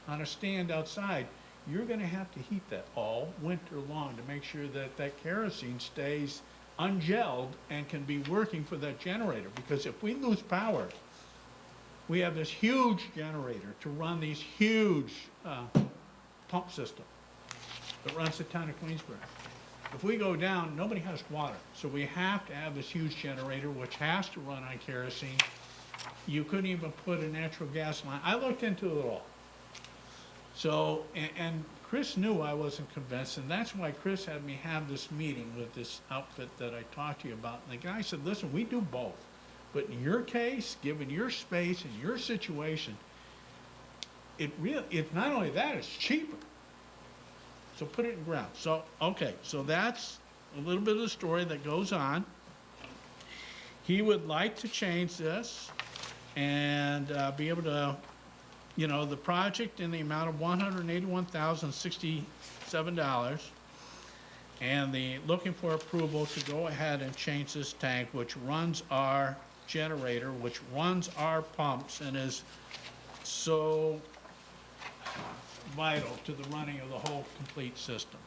[SPEAKER 1] on a stand outside, you're going to have to heat that all winter long to make sure that that kerosene stays ungelled and can be working for that generator. Because if we lose power, we have this huge generator to run these huge pump system that runs the town of Queensbury. If we go down, nobody has water. So we have to have this huge generator, which has to run on kerosene. You couldn't even put a natural gas line. I looked into it all. So, and Chris knew I wasn't convinced, and that's why Chris had me have this meeting with this outfit that I talked to you about. And the guy said, listen, we do both. But in your case, given your space and your situation, it's not only that, it's cheaper. So put it in ground. So, okay, so that's a little bit of the story that goes on. He would like to change this and be able to, you know, the project in the amount of $181,067, and looking for approval to go ahead and change this tank, which runs our generator, which runs our pumps, and is so vital to the running of the whole complete system.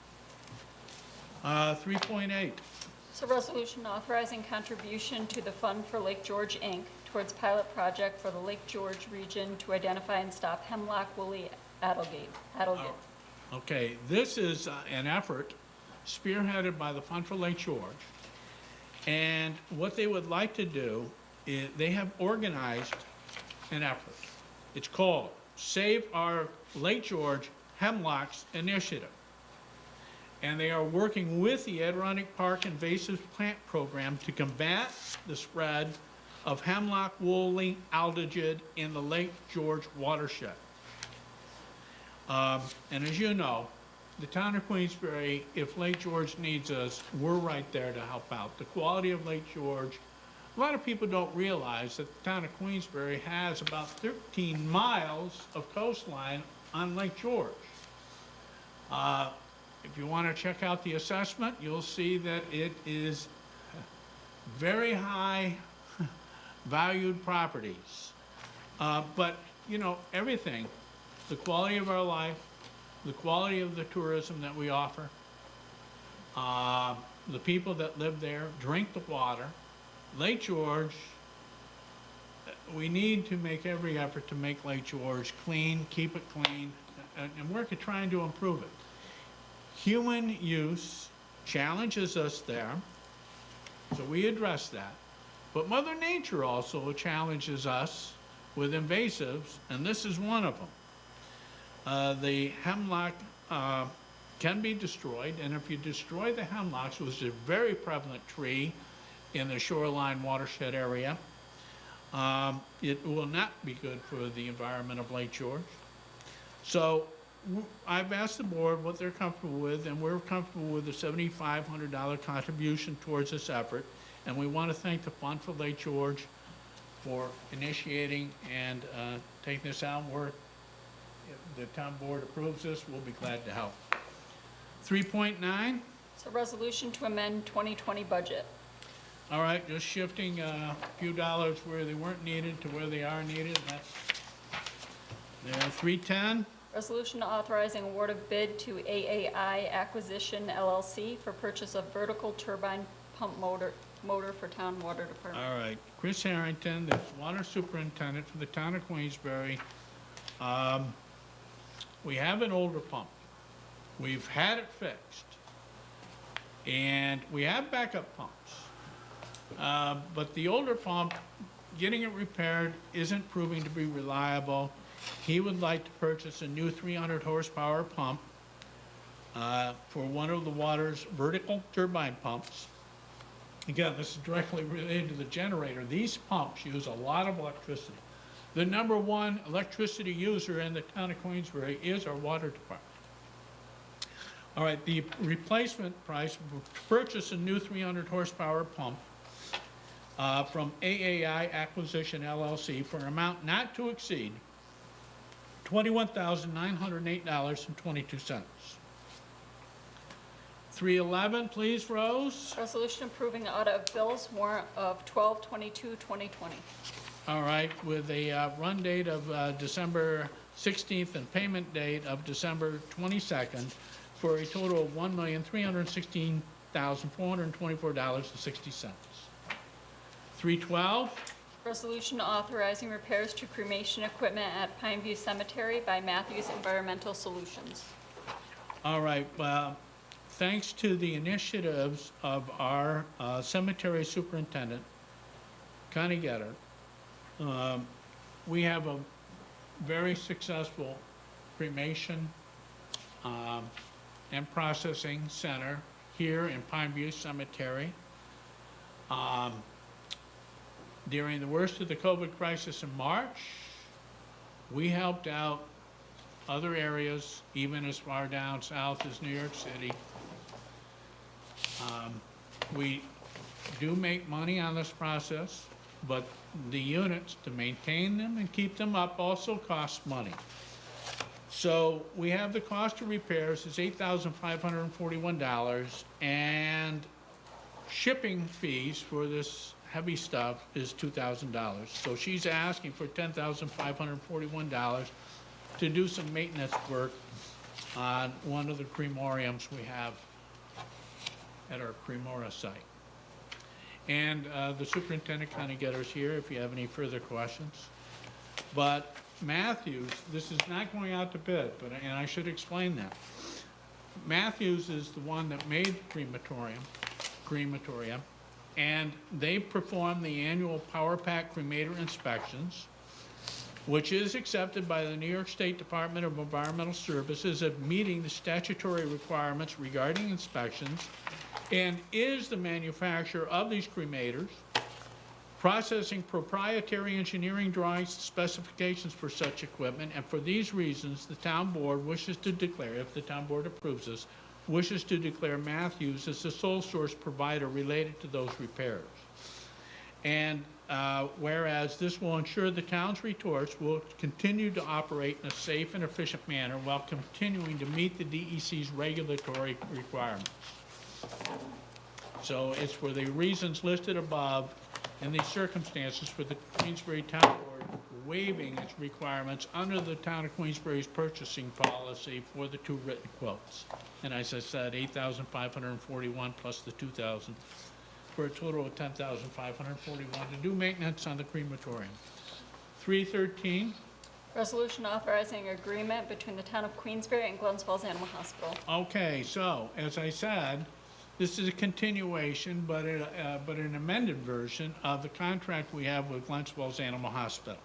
[SPEAKER 1] 3.8.
[SPEAKER 4] It's a resolution authorizing contribution to the Fund for Lake George, Inc. towards pilot project for the Lake George region to identify and stop hemlock woolly adelgate.
[SPEAKER 1] Okay, this is an effort spearheaded by the Fund for Lake George. And what they would like to do is, they have organized an effort. It's called Save Our Lake George Hemlocks Initiative. And they are working with the Adirondack Park Invasive Plant Program to combat the spread of hemlock woolly aldehyde in the Lake George watershed. And as you know, the town of Queensbury, if Lake George needs us, we're right there to help out. The quality of Lake George, a lot of people don't realize that the town of Queensbury has about 13 miles of coastline on Lake George. If you want to check out the assessment, you'll see that it is very high valued properties. But, you know, everything, the quality of our life, the quality of the tourism that we offer, the people that live there, drink the water. Lake George, we need to make every effort to make Lake George clean, keep it clean, and work at trying to improve it. Human use challenges us there, so we address that. But Mother Nature also challenges us with invasives, and this is one of them. The hemlock can be destroyed, and if you destroy the hemlocks, which is a very prevalent tree in the shoreline watershed area, it will not be good for the environment of Lake George. So I've asked the board what they're comfortable with, and we're comfortable with the $7,500 contribution towards this effort. And we want to thank the Fund for Lake George for initiating and taking this out. If the town board approves this, we'll be glad to help. 3.9.
[SPEAKER 4] It's a resolution to amend 2020 budget.
[SPEAKER 1] All right, just shifting a few dollars where they weren't needed to where they are needed. That's there. 3.10.
[SPEAKER 4] Resolution authorizing award of bid to AAI Acquisition LLC for purchase of vertical turbine pump motor for town water department.
[SPEAKER 1] All right, Chris Harrington, the water superintendent for the town of Queensbury. We have an older pump. We've had it fixed. And we have backup pumps. But the older pump, getting it repaired isn't proving to be reliable. He would like to purchase a new 300 horsepower pump for one of the water's vertical turbine pumps. Again, this is directly related to the generator. These pumps use a lot of electricity. The number one electricity user in the town of Queensbury is our water department. All right, the replacement price to purchase a new 300 horsepower pump from AAI Acquisition LLC for an amount not to exceed $21,908.22. 311, please, Rose.
[SPEAKER 4] Resolution approving audit of bills warrant of 12/22/2020.
[SPEAKER 1] All right, with a run date of December 16th and payment date of December 22nd for a total of $1,316,424.60. 312.
[SPEAKER 4] Resolution authorizing repairs to cremation equipment at Pineview Cemetery by Matthews Environmental Solutions.
[SPEAKER 1] All right, thanks to the initiatives of our cemetery superintendent, Connie Getter, we have a very successful cremation and processing center here in Pineview Cemetery. During the worst of the COVID crisis in March, we helped out other areas, even as far down south as New York City. We do make money on this process, but the units, to maintain them and keep them up, also cost money. So we have the cost of repairs is $8,541, and shipping fees for this heavy stuff is $2,000. So she's asking for $10,541 to do some maintenance work on one of the cremoriums we have at our cremora site. And the superintendent kind of get us here if you have any further questions. But Matthews, this is not going out to bid, and I should explain that. Matthews is the one that made crematoria, and they perform the annual Power Pack cremator inspections, which is accepted by the New York State Department of Environmental Services of meeting the statutory requirements regarding inspections, and is the manufacturer of these cremators, processing proprietary engineering drawings and specifications for such equipment, and for these reasons, the town board wishes to declare, if the town board approves this, wishes to declare Matthews as the sole source provider related to those repairs. And whereas this will ensure the town's retorts will continue to operate in a safe and efficient manner while continuing to meet the DEC's regulatory requirements. So it's for the reasons listed above in these circumstances for the Queensbury Town Board waiving its requirements under the Town of Queensbury's purchasing policy for the two written quotes. And as I said, $8,541 plus the $2,000 for a total of $10,541 to do maintenance on the crematorium. 313.
[SPEAKER 4] Resolution authorizing agreement between the town of Queensbury and Glens Falls Animal Hospital.
[SPEAKER 1] Okay, so as I said, this is a continuation, but an amended version of the contract we have with Glens Falls Animal Hospital.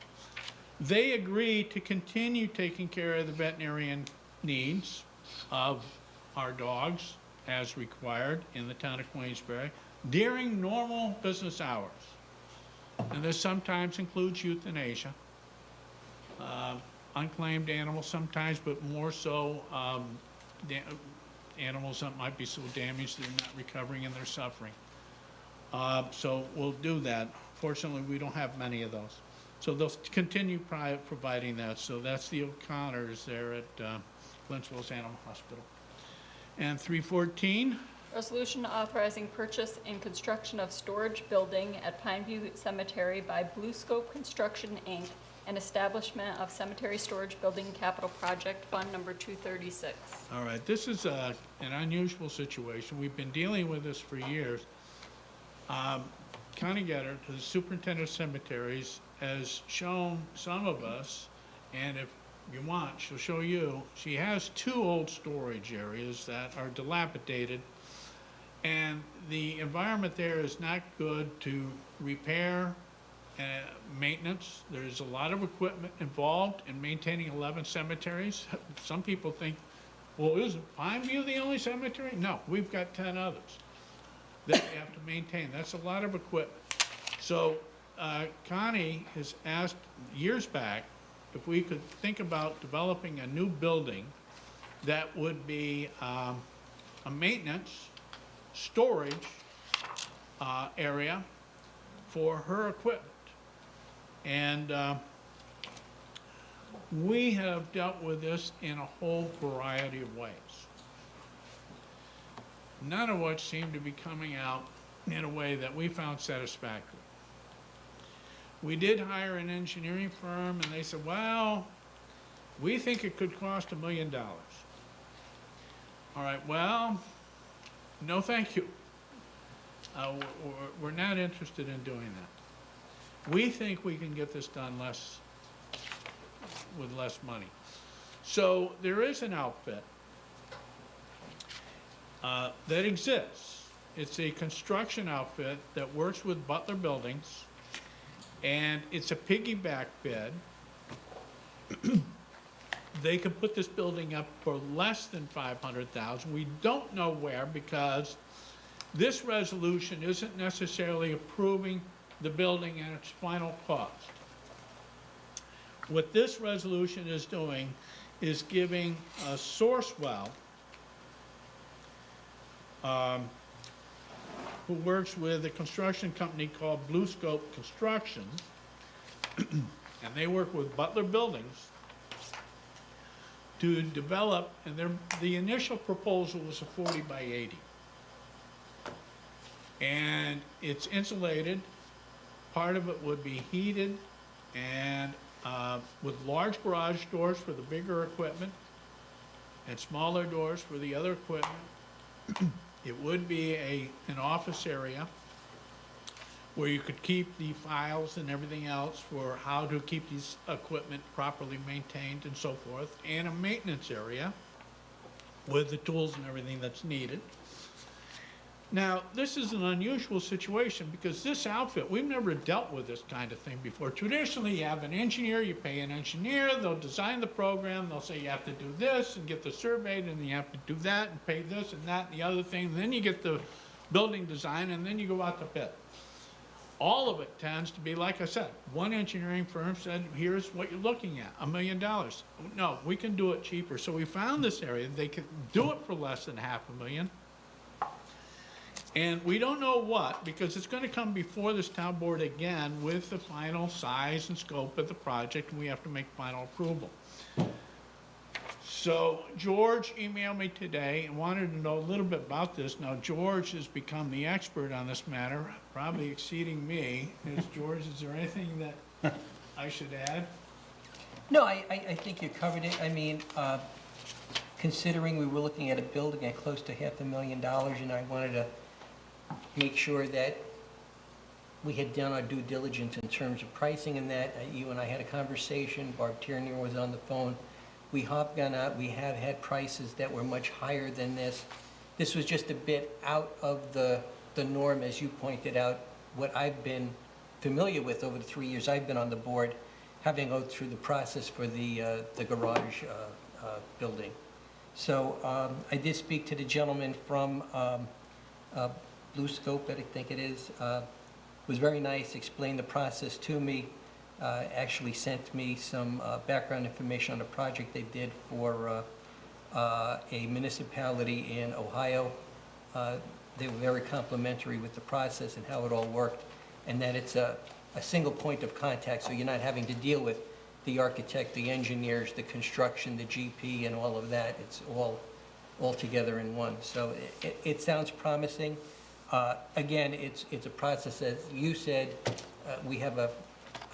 [SPEAKER 1] They agree to continue taking care of the veterinarian needs of our dogs as required in the town of Queensbury during normal business hours. And this sometimes includes euthanasia, unclaimed animals sometimes, but more so animals that might be so damaged they're not recovering and they're suffering. So we'll do that. Fortunately, we don't have many of those. So they'll continue providing that. So that's the O'Connors there at Glens Falls Animal Hospital. And 314.
[SPEAKER 4] Resolution authorizing purchase and construction of storage building at Pineview Cemetery by Blue Scope Construction, Inc., and establishment of cemetery storage building capital project fund number 236.
[SPEAKER 1] All right, this is an unusual situation. We've been dealing with this for years. Connie Getter, the superintendent of cemeteries, has shown some of us, and if you want, she'll show you, she has two old storage areas that are dilapidated, and the environment there is not good to repair maintenance. There's a lot of equipment involved in maintaining 11 cemeteries. Some people think, well, isn't Pineview the only cemetery? No, we've got 10 others that we have to maintain. That's a lot of equipment. So Connie has asked years back if we could think about developing a new building that would be a maintenance storage area for her equipment. And we have dealt with this in a whole variety of ways, none of which seem to be coming out in a way that we found satisfactory. We did hire an engineering firm, and they said, well, we think it could cost $1 million. All right, well, no thank you. We're not interested in doing that. We think we can get this done with less money. So there is an outfit that exists. It's a construction outfit that works with Butler Buildings, and it's a piggyback bid. They could put this building up for less than $500,000. We don't know where, because this resolution isn't necessarily approving the building and its final cost. What this resolution is doing is giving a Sourcewell, who works with a construction company called Blue Scope Construction, and they work with Butler Buildings to develop, and the initial proposal was a 40 by 80. And it's insulated. Part of it would be heated, and with large garage doors for the bigger equipment and smaller doors for the other equipment. It would be an office area where you could keep the files and everything else for how to keep these equipment properly maintained and so forth, and a maintenance area with the tools and everything that's needed. Now, this is an unusual situation because this outfit, we've never dealt with this kind of thing before. Traditionally, you have an engineer, you pay an engineer, they'll design the program, they'll say you have to do this and get the surveyed, and then you have to do that and pay this and that and the other thing. Then you get the building design, and then you go out to bid. All of it tends to be, like I said, one engineering firm said, here's what you're looking at, $1 million. No, we can do it cheaper. So we found this area, they could do it for less than $500,000. And we don't know what, because it's gonna come before this town board again with the final size and scope of the project, and we have to make final approval. So George emailed me today and wanted to know a little bit about this. Now, George has become the expert on this matter, probably exceeding me. George, is there anything that I should add?
[SPEAKER 3] No, I think you covered it. I mean, considering we were looking at a building at close to $500,000, and I wanted to make sure that we had done our due diligence in terms of pricing and that. You and I had a conversation, Barb Tierney was on the phone. We have gone out, we have had prices that were much higher than this. This was just a bit out of the norm, as you pointed out, what I've been familiar with over the 3 years I've been on the board, having gone through the process for the garage building. So I did speak to the gentleman from Blue Scope, I think it is. Was very nice, explained the process to me. Actually sent me some background information on a project they did for a municipality in Ohio. They were very complimentary with the process and how it all worked, and that it's a single point of contact, so you're not having to deal with the architect, the engineers, the construction, the GP, and all of that. It's all together in one. So it sounds promising. Again, it's a process, as you said, we have a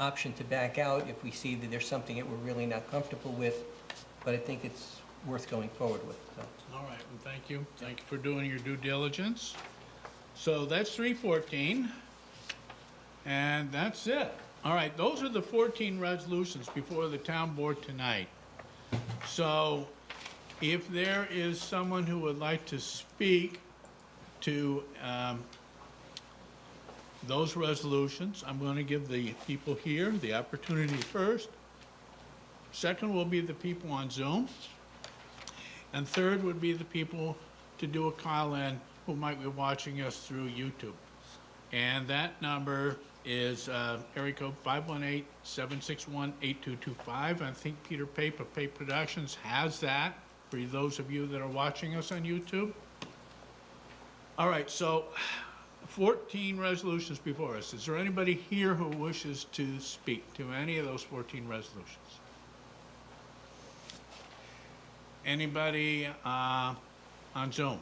[SPEAKER 3] option to back out if we see that there's something that we're really not comfortable with, but I think it's worth going forward with. So.
[SPEAKER 1] All right, well, thank you. Thank you for doing your due diligence. So that's 314, and that's it. All right, those are the 14 resolutions before the town board tonight. So if there is someone who would like to speak to those resolutions, I'm going to give the people here the opportunity first. Second will be the people on Zoom. And third would be the people to do a call-in who might be watching us through YouTube. And that number is area code 518-761-8225. I think Peter Pape of Pape Productions has that for those of you that are watching us on YouTube. All right, so 14 resolutions before us. Is there anybody here who wishes to speak to any of those 14 resolutions? Anybody on Zoom?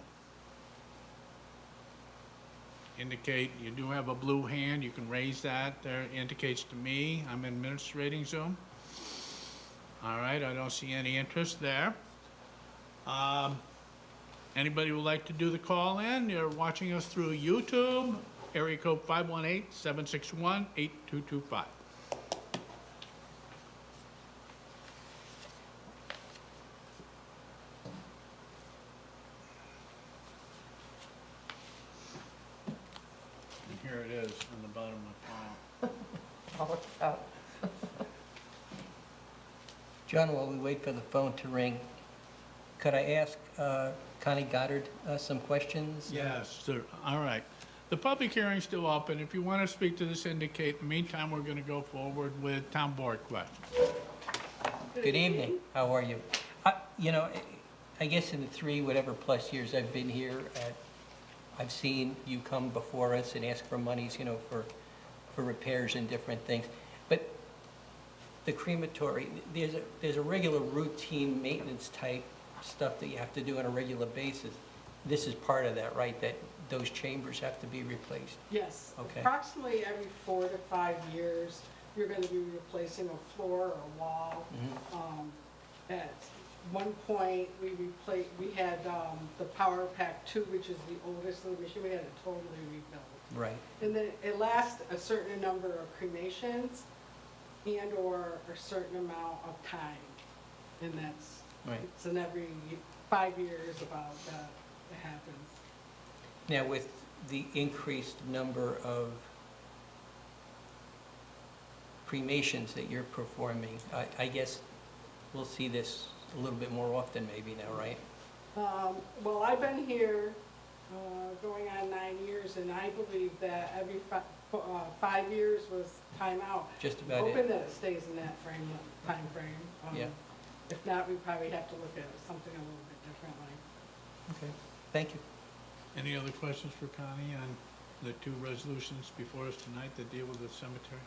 [SPEAKER 1] Indicate you do have a blue hand. You can raise that. There indicates to me I'm administrating Zoom. All right, I don't see any interest there. Anybody who would like to do the call in, you're watching us through YouTube, area code 518-761-8225. And here it is on the bottom of my file.
[SPEAKER 5] All it's out.
[SPEAKER 3] John, while we wait for the phone to ring, could I ask Connie Goddard some questions?
[SPEAKER 1] Yes, sir. All right. The public hearing's still open. If you want to speak to this, indicate. In the meantime, we're going to go forward with town board questions.
[SPEAKER 3] Good evening. How are you? You know, I guess in the 3 whatever plus years I've been here, I've seen you come before us and ask for monies, you know, for repairs and different things. But the crematory, there's a regular routine maintenance type stuff that you have to do on a regular basis. This is part of that, right? That those chambers have to be replaced?
[SPEAKER 8] Yes.
[SPEAKER 3] Okay.
[SPEAKER 8] Approximately every 4 to 5 years, you're going to be replacing a floor or a wall. At one point, we had the Power Pack 2, which is the oldest of the machine. We had it totally rebuilt.
[SPEAKER 3] Right.
[SPEAKER 8] And then it lasts a certain number of cremations and/or a certain amount of time. And that's,
[SPEAKER 3] Right.
[SPEAKER 8] it's in every 5 years about that it happens.
[SPEAKER 3] Now, with the increased number of cremations that you're performing, I guess we'll see this a little bit more often maybe now, right?
[SPEAKER 8] Well, I've been here going on 9 years, and I believe that every 5 years was time out.
[SPEAKER 3] Just about
[SPEAKER 8] Hoping
[SPEAKER 3] it.
[SPEAKER 8] that it stays in that time frame.
[SPEAKER 3] Yeah.
[SPEAKER 8] If not, we probably have to look at something a little bit differently.
[SPEAKER 3] Okay, thank you.
[SPEAKER 1] Any other questions for Connie on the two resolutions before us tonight that deal with the cemetery?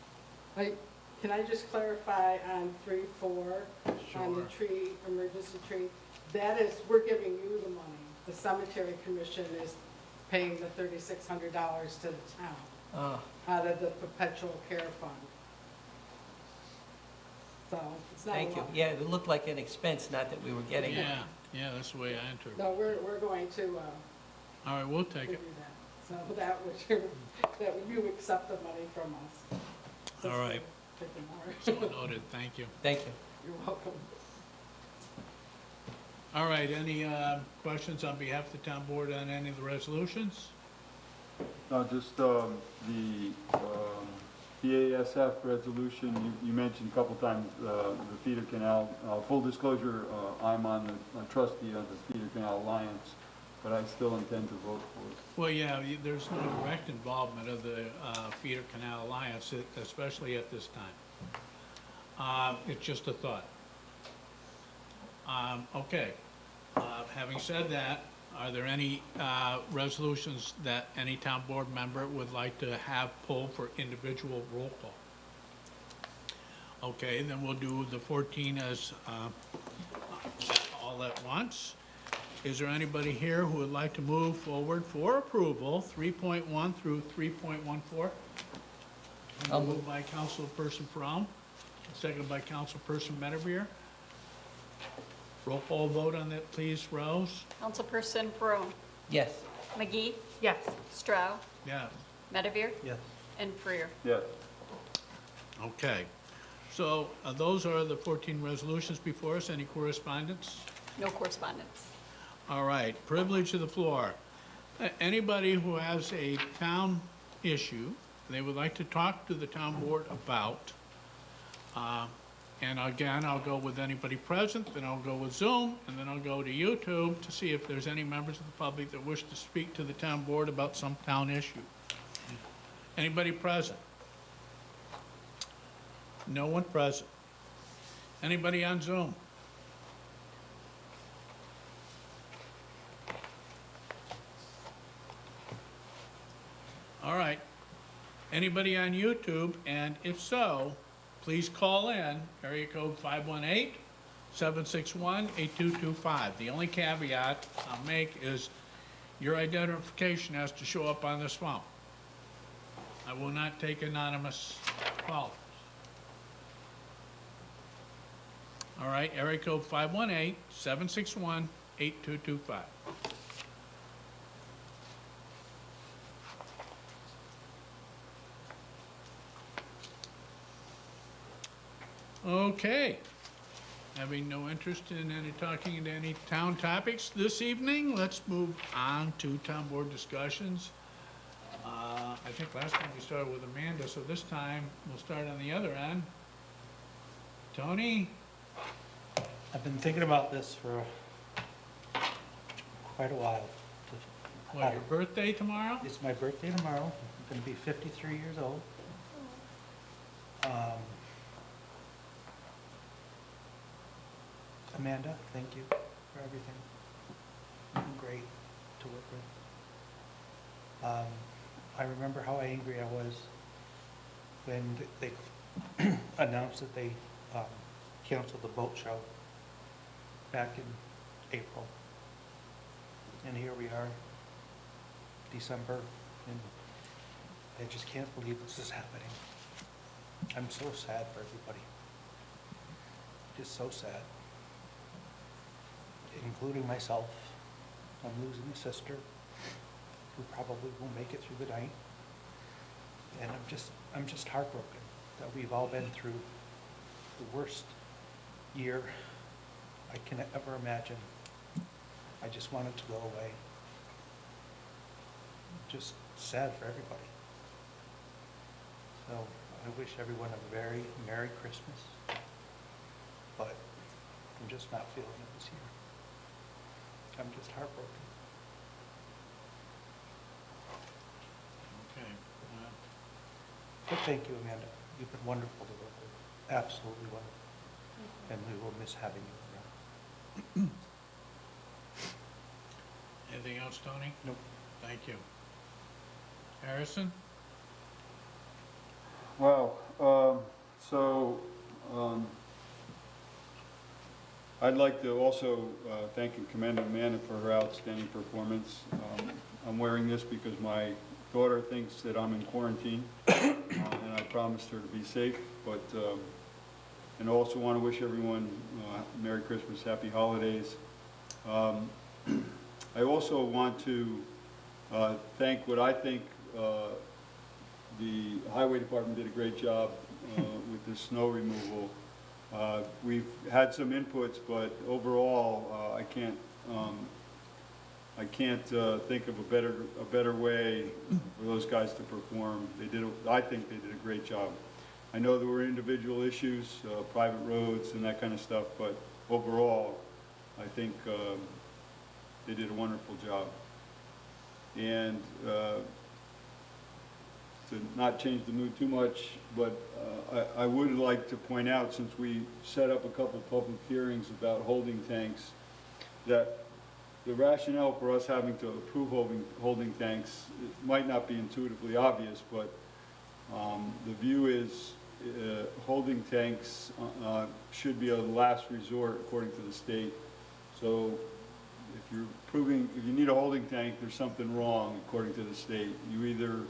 [SPEAKER 8] Can I just clarify on 3-4, on the
[SPEAKER 1] Sure.
[SPEAKER 8] tree, emergency tree? That is, we're giving you the money. The cemetery commission is paying the $3,600 to the town out of the perpetual care fund. So it's not a
[SPEAKER 3] Thank you.
[SPEAKER 8] lot.
[SPEAKER 3] Yeah, it looked like an expense, not that we were getting it.
[SPEAKER 1] Yeah, that's the way I entered.
[SPEAKER 8] No, we're going to
[SPEAKER 1] All right, we'll take
[SPEAKER 8] do
[SPEAKER 1] it.
[SPEAKER 8] that. So that you accept the money from us.
[SPEAKER 1] All right.
[SPEAKER 8] Take the
[SPEAKER 1] So
[SPEAKER 8] more.
[SPEAKER 1] noted, thank you.
[SPEAKER 3] Thank you.
[SPEAKER 8] You're welcome.
[SPEAKER 1] All right, any questions on behalf of the town board on any of the resolutions?
[SPEAKER 9] No, just the BASF resolution, you mentioned a couple times the feeder canal. Full disclosure, I'm on the trustee of the Feeder Canal Alliance, but I still intend to vote for it.
[SPEAKER 1] Well, yeah, there's no direct involvement of the Feeder Canal Alliance, especially at this time. It's just a thought. Okay. Having said that, are there any resolutions that any town board member would like to have pulled for individual roll call? Okay, then we'll do the 14 as all at once. Is there anybody here who would like to move forward for approval, 3.1 through 3.14?
[SPEAKER 3] I'll
[SPEAKER 1] Moved
[SPEAKER 3] move.
[SPEAKER 1] by Councilperson Frome, seconded by Councilperson Medevere. Roll call vote on that, please, Rose?
[SPEAKER 4] Councilperson Barone.
[SPEAKER 3] Yes.
[SPEAKER 4] McGee.
[SPEAKER 5] Yes.
[SPEAKER 4] Stroud.
[SPEAKER 1] Yeah.
[SPEAKER 4] Medevere.
[SPEAKER 3] Yes.
[SPEAKER 4] And Freer.
[SPEAKER 9] Yes.
[SPEAKER 1] Okay. So those are the 14 resolutions before us. Any correspondence?
[SPEAKER 4] No correspondence.
[SPEAKER 1] All right, privilege of the floor. Anybody who has a town issue they would like to talk to the town board about, and again, I'll go with anybody present, then I'll go with Zoom, and then I'll go to YouTube to see if there's any members of the public that wish to speak to the town board about some town issue. Anybody present? No one present. Anybody on Zoom? All right. Anybody on YouTube? And if so, please call in, area code 518-761-8225. The only caveat I'll make is your identification has to show up on this phone. I will not take anonymous callers. All right, area code 518-761-8225. Okay. Having no interest in talking into any town topics this evening, let's move on to town board discussions. I think last time we started with Amanda, so this time we'll start on the other end. Tony?
[SPEAKER 10] I've been thinking about this for quite a while.
[SPEAKER 1] What, your birthday tomorrow?
[SPEAKER 10] It's my birthday tomorrow. I'm going to be 53 years old. Amanda, thank you for everything. You've been great to work with. I remember how angry I was when they announced that they canceled the boat show back in April. And here we are, December, and I just can't believe this is happening. I'm so sad for everybody. Just so sad. Including myself. I'm losing a sister who probably won't make it through the night. And I'm just heartbroken that we've all been through the worst year I can ever imagine. I just want it to go away. Just sad for everybody. So I wish everyone a very Merry Christmas, but I'm just not feeling it this year. I'm just heartbroken.
[SPEAKER 1] Okay.
[SPEAKER 10] But thank you, Amanda. You've been wonderful to work with, absolutely wonderful. And we will miss having you around.
[SPEAKER 1] Anything else, Tony?
[SPEAKER 10] Nope.
[SPEAKER 1] Thank you. Harrison?
[SPEAKER 9] Wow, I'd like to also thank and commend Amanda for her outstanding performance. I'm wearing this because my daughter thinks that I'm in quarantine, and I promised her to be safe, but, and I also want to wish everyone Merry Christmas, Happy Holidays. I also want to thank what I think the Highway Department did a great job with the snow removal. We've had some inputs, but overall, I can't think of a better way for those guys to perform. I think they did a great job. I know there were individual issues, private roads and that kind of stuff, but overall, I think they did a wonderful job. And to not change the mood too much, but I would like to point out, since we set up a couple public hearings about holding tanks, that the rationale for us having to approve holding tanks, it might not be intuitively obvious, but the view is holding tanks should be a last resort according to the state. So if you need a holding tank, there's something wrong according to the state. You either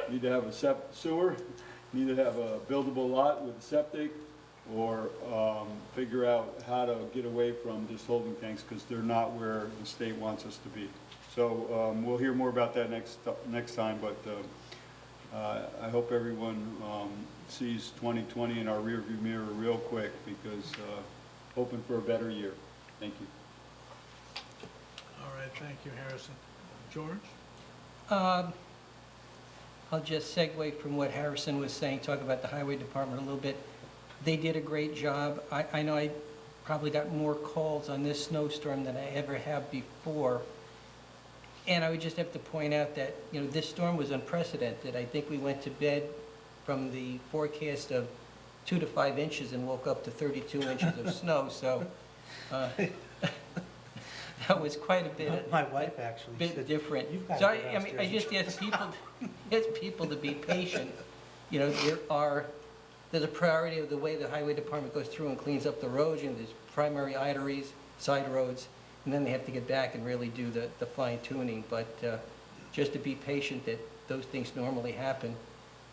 [SPEAKER 9] need to have a sewer, need to have a buildable lot with a septic, or figure out how to get away from just holding tanks, because they're not where the state wants us to be. So we'll hear more about that next time, but I hope everyone sees 2020 in our rearview mirror real quick, because hoping for a better year. Thank you.
[SPEAKER 1] All right, thank you, Harrison. George?
[SPEAKER 3] I'll just segue from what Harrison was saying, talk about the Highway Department a little bit. They did a great job. I know I probably got more calls on this snowstorm than I ever have before. And I would just have to point out that, this storm was unprecedented. I think we went to bed from the forecast of 2 to 5 inches and woke up to 32 inches of snow, so that was quite a bit.
[SPEAKER 10] My wife actually said,
[SPEAKER 3] different.
[SPEAKER 10] "You've got to
[SPEAKER 3] So
[SPEAKER 10] go
[SPEAKER 3] I
[SPEAKER 10] downstairs and
[SPEAKER 3] just ask people to be patient. There's a priority of the way the Highway Department goes through and cleans up the roads, and there's primary arteries, side roads, and then they have to get back and really do the fine tuning. But just to be patient, that those things normally happen.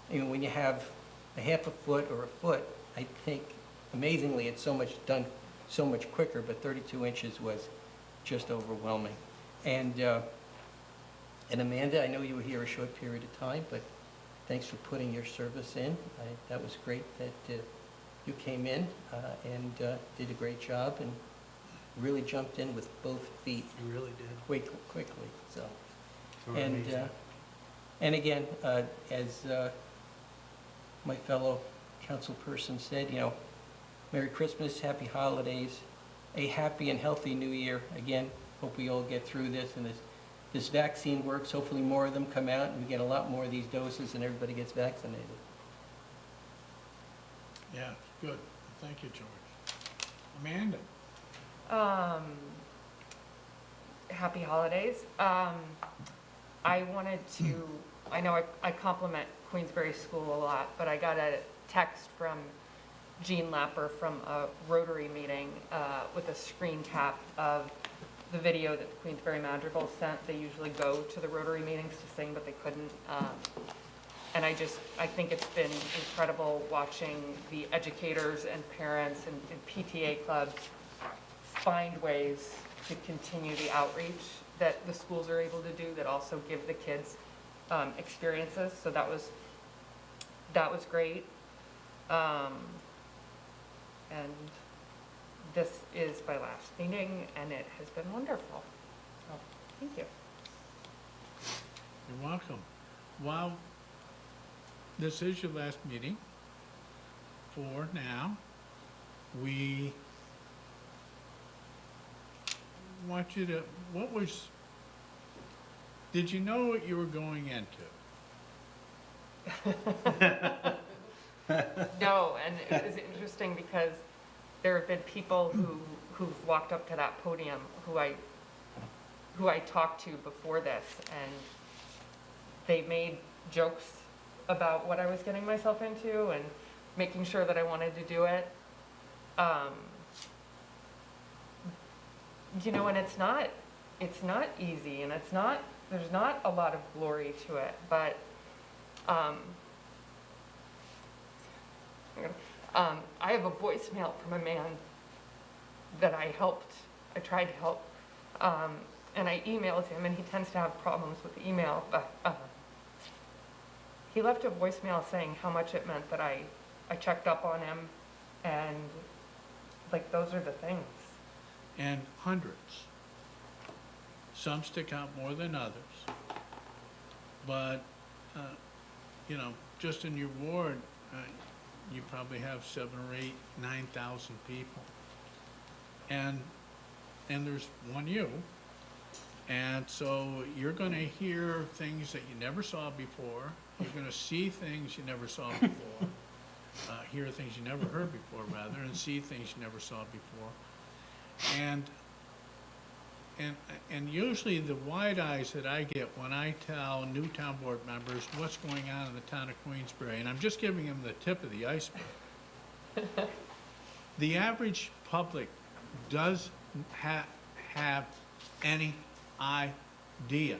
[SPEAKER 3] When you have a half a foot or a foot, I think amazingly it's done so much quicker, but 32 inches was just overwhelming. And Amanda, I know you were here a short period of time, but thanks for putting your service in. That was great that you came in and did a great job and really jumped in with both feet
[SPEAKER 10] You really did.
[SPEAKER 3] quickly. So,
[SPEAKER 10] You were amazing.
[SPEAKER 3] and again, as my fellow council person said, Merry Christmas, Happy Holidays, a happy and healthy New Year. Again, hope we all get through this, and this vaccine works. Hopefully more of them come out and we get a lot more of these doses and everybody gets vaccinated.
[SPEAKER 1] Yeah, good. Thank you, George. Amanda?
[SPEAKER 5] Happy holidays. I know I compliment Queensbury School a lot, but I got a text from Jean Lapper from a Rotary meeting with a screen cap of the video that the Queensbury Madrigal sent. They usually go to the Rotary meetings to sing, but they couldn't. And I think it's been incredible watching the educators and parents and PTA clubs find ways to continue the outreach that the schools are able to do that also give the kids experiences. So that was that was great. And this is my last meeting, and it has been wonderful. So, thank you.
[SPEAKER 1] You're welcome. While this is your last meeting, for now, we want you to, did you know what you were going into?
[SPEAKER 5] No, and it was interesting because there have been people who've walked up to that podium who I talked to before this, and they made jokes about what I was getting myself into and making sure that I wanted to do it. You know, and it's not easy, and there's not a lot of glory to it, but I have a voicemail from a man that I tried to help, and I emailed him, and he tends to have problems with email, but he left a voicemail saying how much it meant that I checked up on him, and like, those are the things.
[SPEAKER 1] And hundreds. Some stick out more than others. But, you know, just in your ward, you probably have 7,000 or 8,000, 9,000 people. And there's one you. And so you're gonna hear things that you never saw before. You're gonna see things you never saw before. Hear things you never heard before, rather, and see things you never saw before. And usually the wide eyes that I get when I tell new town board members what's going on in the town of Queensbury, and I'm just giving them the tip of the iceberg. The average public doesn't have any idea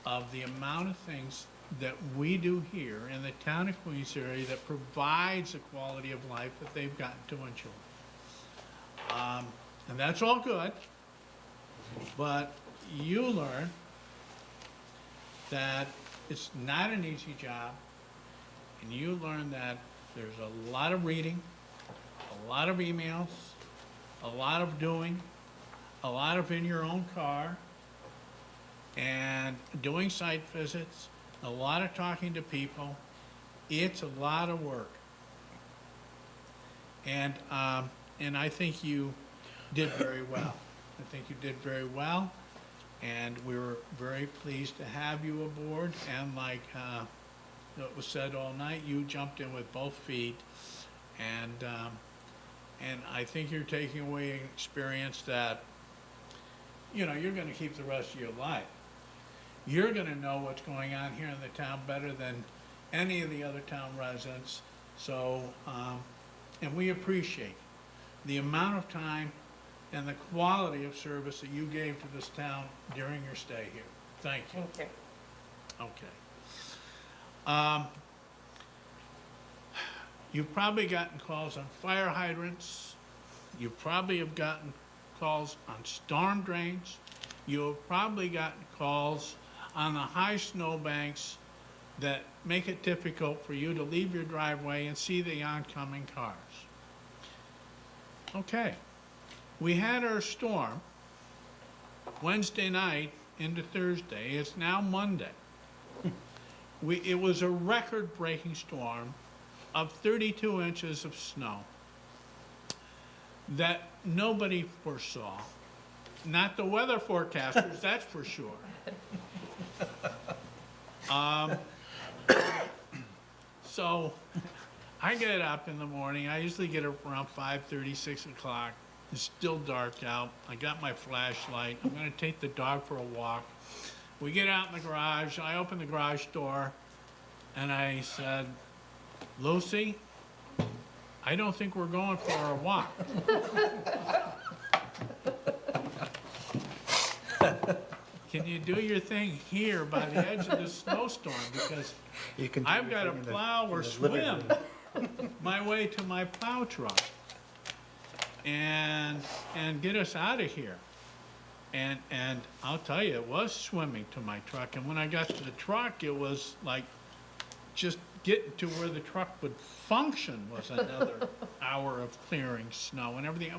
[SPEAKER 1] of the amount of things that we do here in the town of Queensbury that provides the quality of life that they've gotten to enjoy. And that's all good, but you learn that it's not an easy job, and you learn that there's a lot of reading, a lot of emails, a lot of doing, a lot of in your own car, and doing site visits, a lot of talking to people. It's a lot of work. And I think you did very well. I think you did very well, and we were very pleased to have you aboard. And like it was said all night, you jumped in with both feet, and I think you're taking away an experience that, you know, you're going to keep the rest of your life. You're going to know what's going on here in the town better than any of the other town residents. So, and we appreciate the amount of time and the quality of service that you gave to this town during your stay here. Thank you.
[SPEAKER 5] Thank you.
[SPEAKER 1] Okay. You've probably gotten calls on fire hydrants. You probably have gotten calls on storm drains. You have probably gotten calls on the high snowbanks that make it difficult for you to leave your driveway and see the oncoming cars. Okay. We had our storm Wednesday night into Thursday. It's now Monday. It was a record-breaking storm of 32 inches of snow that nobody foresaw. Not the weather forecasters, that's for sure. So I get up in the morning. I usually get up around 5:30, 6 o'clock. It's still dark out. I got my flashlight. I'm going to take the dog for a walk. We get out in the garage. I open the garage door, and I said, Lucy, I don't think we're going for a walk. Can you do your thing here by the edge of the snowstorm? Because I've got to plow or swim my way to my plow truck and get us out of here. And I'll tell you, it was swimming to my truck. And when I got to the truck, it was like just getting to where the truck would function was another hour of clearing snow and everything.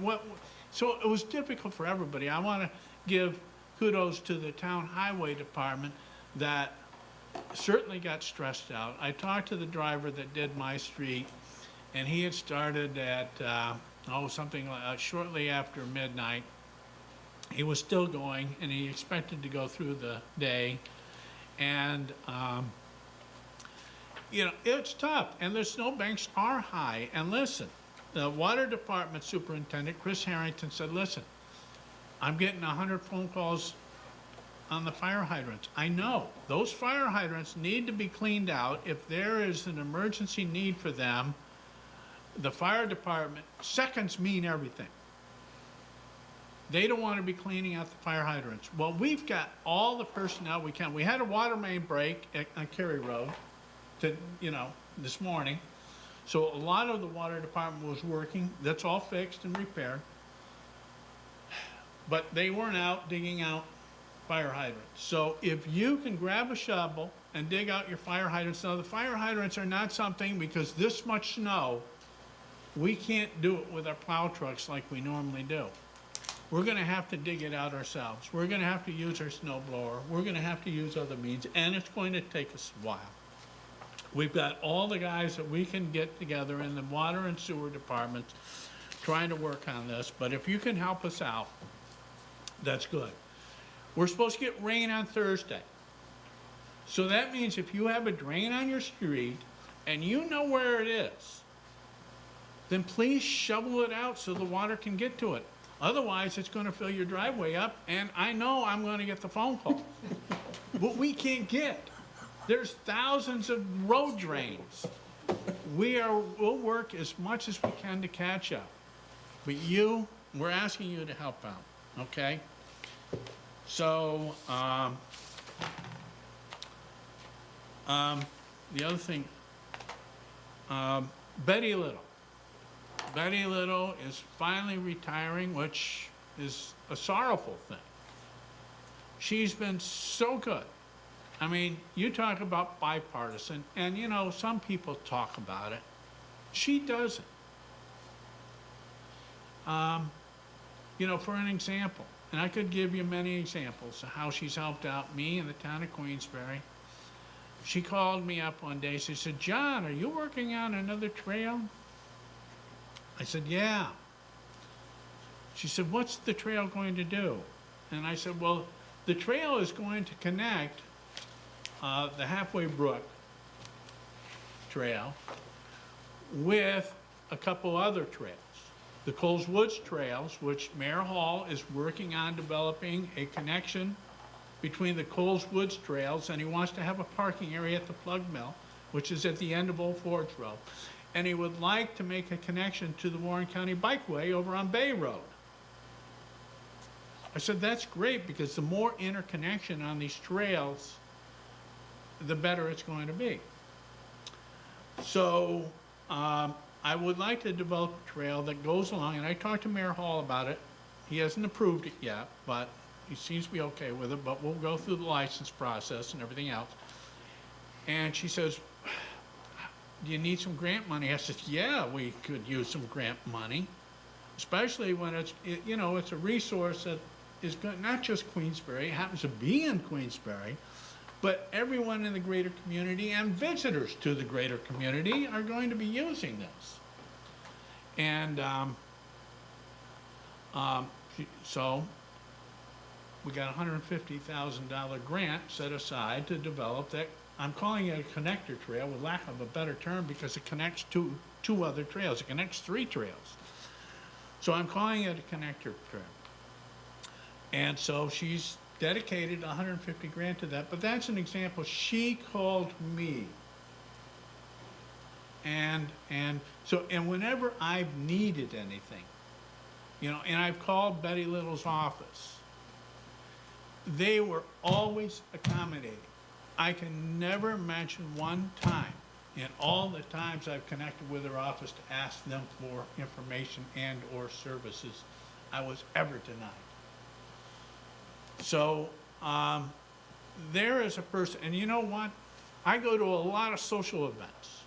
[SPEAKER 1] So it was difficult for everybody. I want to give kudos to the town highway department that certainly got stressed out. I talked to the driver that did my street, and he had started at, something like, shortly after midnight. He was still going, and he expected to go through the day. And, it's tough, and the snowbanks are high. And listen, the water department superintendent, Chris Harrington, said, listen, I'm getting 100 phone calls on the fire hydrants. I know, those fire hydrants need to be cleaned out. If there is an emergency need for them, the fire department, seconds mean everything. They don't want to be cleaning out the fire hydrants. Well, we've got all the personnel we can. We had a water main break on Cary Road this morning. So a lot of the water department was working. That's all fixed and repaired. But they weren't out digging out fire hydrants. So if you can grab a shovel and dig out your fire hydrants. Now, the fire hydrants are not something, because this much snow, we can't do it with our plow trucks like we normally do. We're gonna have to dig it out ourselves. We're gonna have to use our snow blower. We're gonna have to use other means, and it's going to take us a while. We've got all the guys that we can get together in the water and sewer departments trying to work on this, but if you can help us out, that's good. We're supposed to get rain on Thursday. So that means if you have a drain on your street and you know where it is, then please shovel it out so the water can get to it. Otherwise, it's gonna fill your driveway up, and I know I'm gonna get the phone call. But we can't get. There's thousands of road drains. We'll work as much as we can to catch up. But we're asking you to help out, okay? So, the other thing, Betty Little. Betty Little is finally retiring, which is a sorrowful thing. She's been so good. I mean, you talk about bipartisan, and some people talk about it. She doesn't. For an example, and I could give you many examples of how she's helped out me and the town of Queensbury. She called me up one day. She said, John, are you working on another trail? I said, yeah. She said, what's the trail going to do? And I said, well, the trail is going to connect the Halfway Brook Trail with a couple other trails. The Coles Woods Trails, which Mayor Hall is working on developing a connection between the Coles Woods Trails, and he wants to have a parking area at the plug mill, which is at the end of Old Forge Road. And he would like to make a connection to the Warren County Bikeway over on Bay Road. I said, that's great, because the more interconnection on these trails, the better it's going to be. So, I would like to develop a trail that goes along, and I talked to Mayor Hall about it. He hasn't approved it yet, but he seems to be okay with it, but we'll go through the license process and everything else. And she says, do you need some grant money? I said, yeah, we could use some grant money, especially when it's a resource that is good, not just Queensbury, it happens to be in Queensbury, but everyone in the greater community and visitors to the greater community are going to be using this. And so we got a $150,000 grant set aside to develop that. I'm calling it a connector trail, with lack of a better term, because it connects two other trails. It connects 3 trails. So I'm calling it a connector trail. And so she's dedicated 150 grand to that, but that's an example. She called me. And whenever I've needed anything, and I've called Betty Little's office, they were always accommodating. I can never mention one time in all the times I've connected with her office to ask them for information and or services, I was ever denied. So there is a person, and you know what? I go to a lot of social events.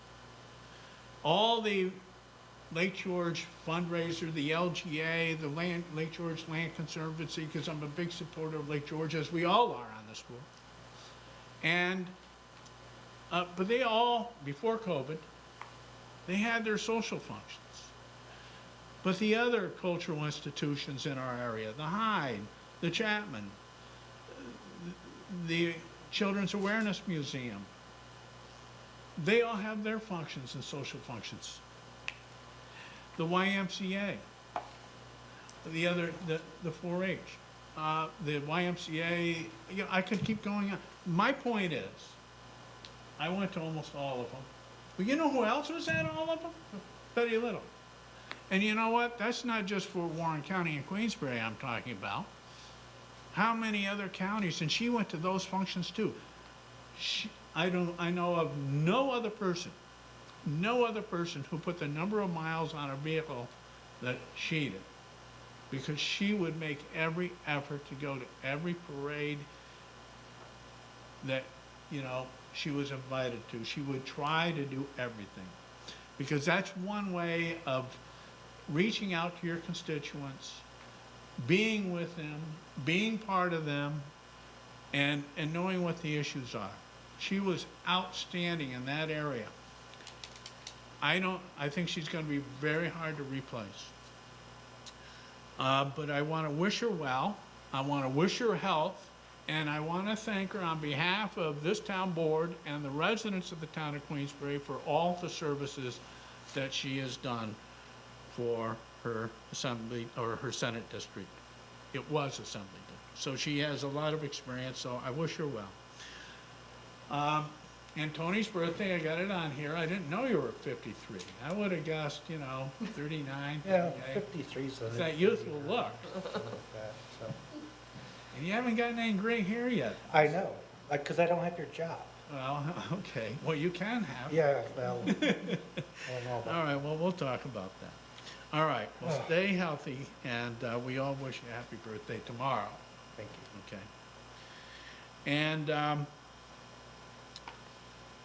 [SPEAKER 1] All the Lake George fundraiser, the LGA, the Lake George Land Conservancy, because I'm a big supporter of Lake George, as we all are on this board. And, but they all, before COVID, they had their social functions. But the other cultural institutions in our area, the Hyde, the Chapman, the Children's Awareness Museum, they all have their functions and social functions. The YMCA, the 4-H, the YMCA, you know, I could keep going on. My point is, I went to almost all of them. But you know who else was at all of them? Betty Little. And you know what? That's not just for Warren County and Queensbury I'm talking about. How many other counties? And she went to those functions too. I know of no other person who put the number of miles on a vehicle that she did. Because she would make every effort to go to every parade that, you know, she was invited to. She would try to do everything. Because that's one way of reaching out to your constituents, being with them, being part of them, and knowing what the issues are. She was outstanding in that area. I think she's going to be very hard to replace. But I want to wish her well. I want to wish her health. And I want to thank her on behalf of this town board and the residents of the town of Queensbury for all the services that she has done for her assembly, or her Senate district. It was assembly district. So she has a lot of experience, so I wish her well. And Tony's birthday, I got it on here. I didn't know you were 53. I would have guessed, you know, 39,
[SPEAKER 10] Yeah,
[SPEAKER 1] 38.
[SPEAKER 10] 53, so.
[SPEAKER 1] It's that youthful look.
[SPEAKER 10] So.
[SPEAKER 1] And you haven't gotten any gray hair yet.
[SPEAKER 10] I know, like, because I don't have your job.
[SPEAKER 1] Well, okay. Well, you can have.
[SPEAKER 10] Yeah, well, I don't know about.
[SPEAKER 1] All right, well, we'll talk about that. All right, well, stay healthy, and we all wish you a happy birthday tomorrow.
[SPEAKER 10] Thank you.
[SPEAKER 1] Okay. And,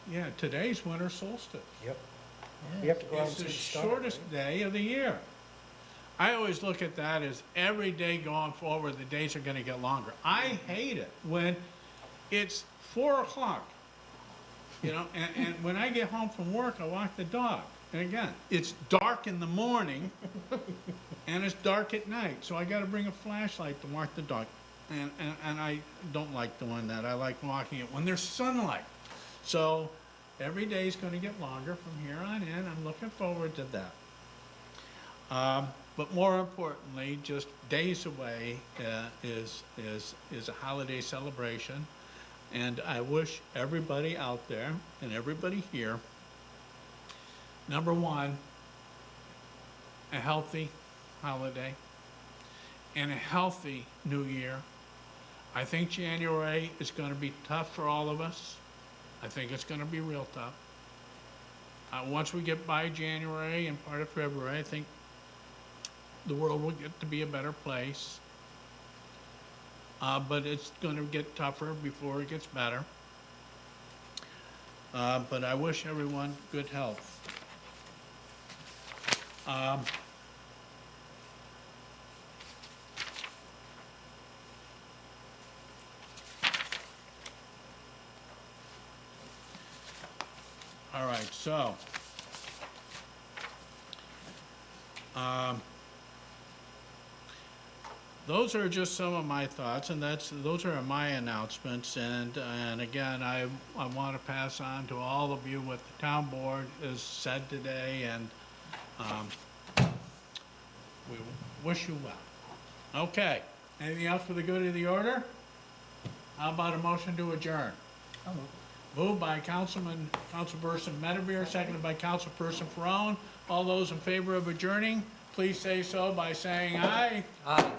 [SPEAKER 1] yeah, today's winter solstice.
[SPEAKER 10] Yep. You have to go out and
[SPEAKER 1] It's
[SPEAKER 10] see
[SPEAKER 1] the
[SPEAKER 10] the stars.
[SPEAKER 1] shortest day of the year. I always look at that as every day going forward, the days are gonna get longer. I hate it when it's 4 o'clock, you know, and when I get home from work, I walk the dog. And again, it's dark in the morning and it's dark at night, so I gotta bring a flashlight to walk the dog. And I don't like doing that. I like walking it when there's sunlight. So every day is gonna get longer from here on in. I'm looking forward to that. But more importantly, just days away is a holiday celebration. And I wish everybody out there and everybody here, number one, a healthy holiday and a healthy new year. I think January is going to be tough for all of us. I think it's going to be real tough. Once we get by January and part of February, I think the world will get to be a better place. But it's going to get tougher before it gets better. But I wish everyone good health. All right, so those are just some of my thoughts, and those are my announcements. And again, I want to pass on to all of you what the town board has said today, and we wish you well. Okay, anything else for the good of the order? How about a motion to adjourn? Moved by Councilperson Medevere, seconded by Councilperson Ferone. All those in favor of adjourning, please say so by saying aye.
[SPEAKER 3] Aye.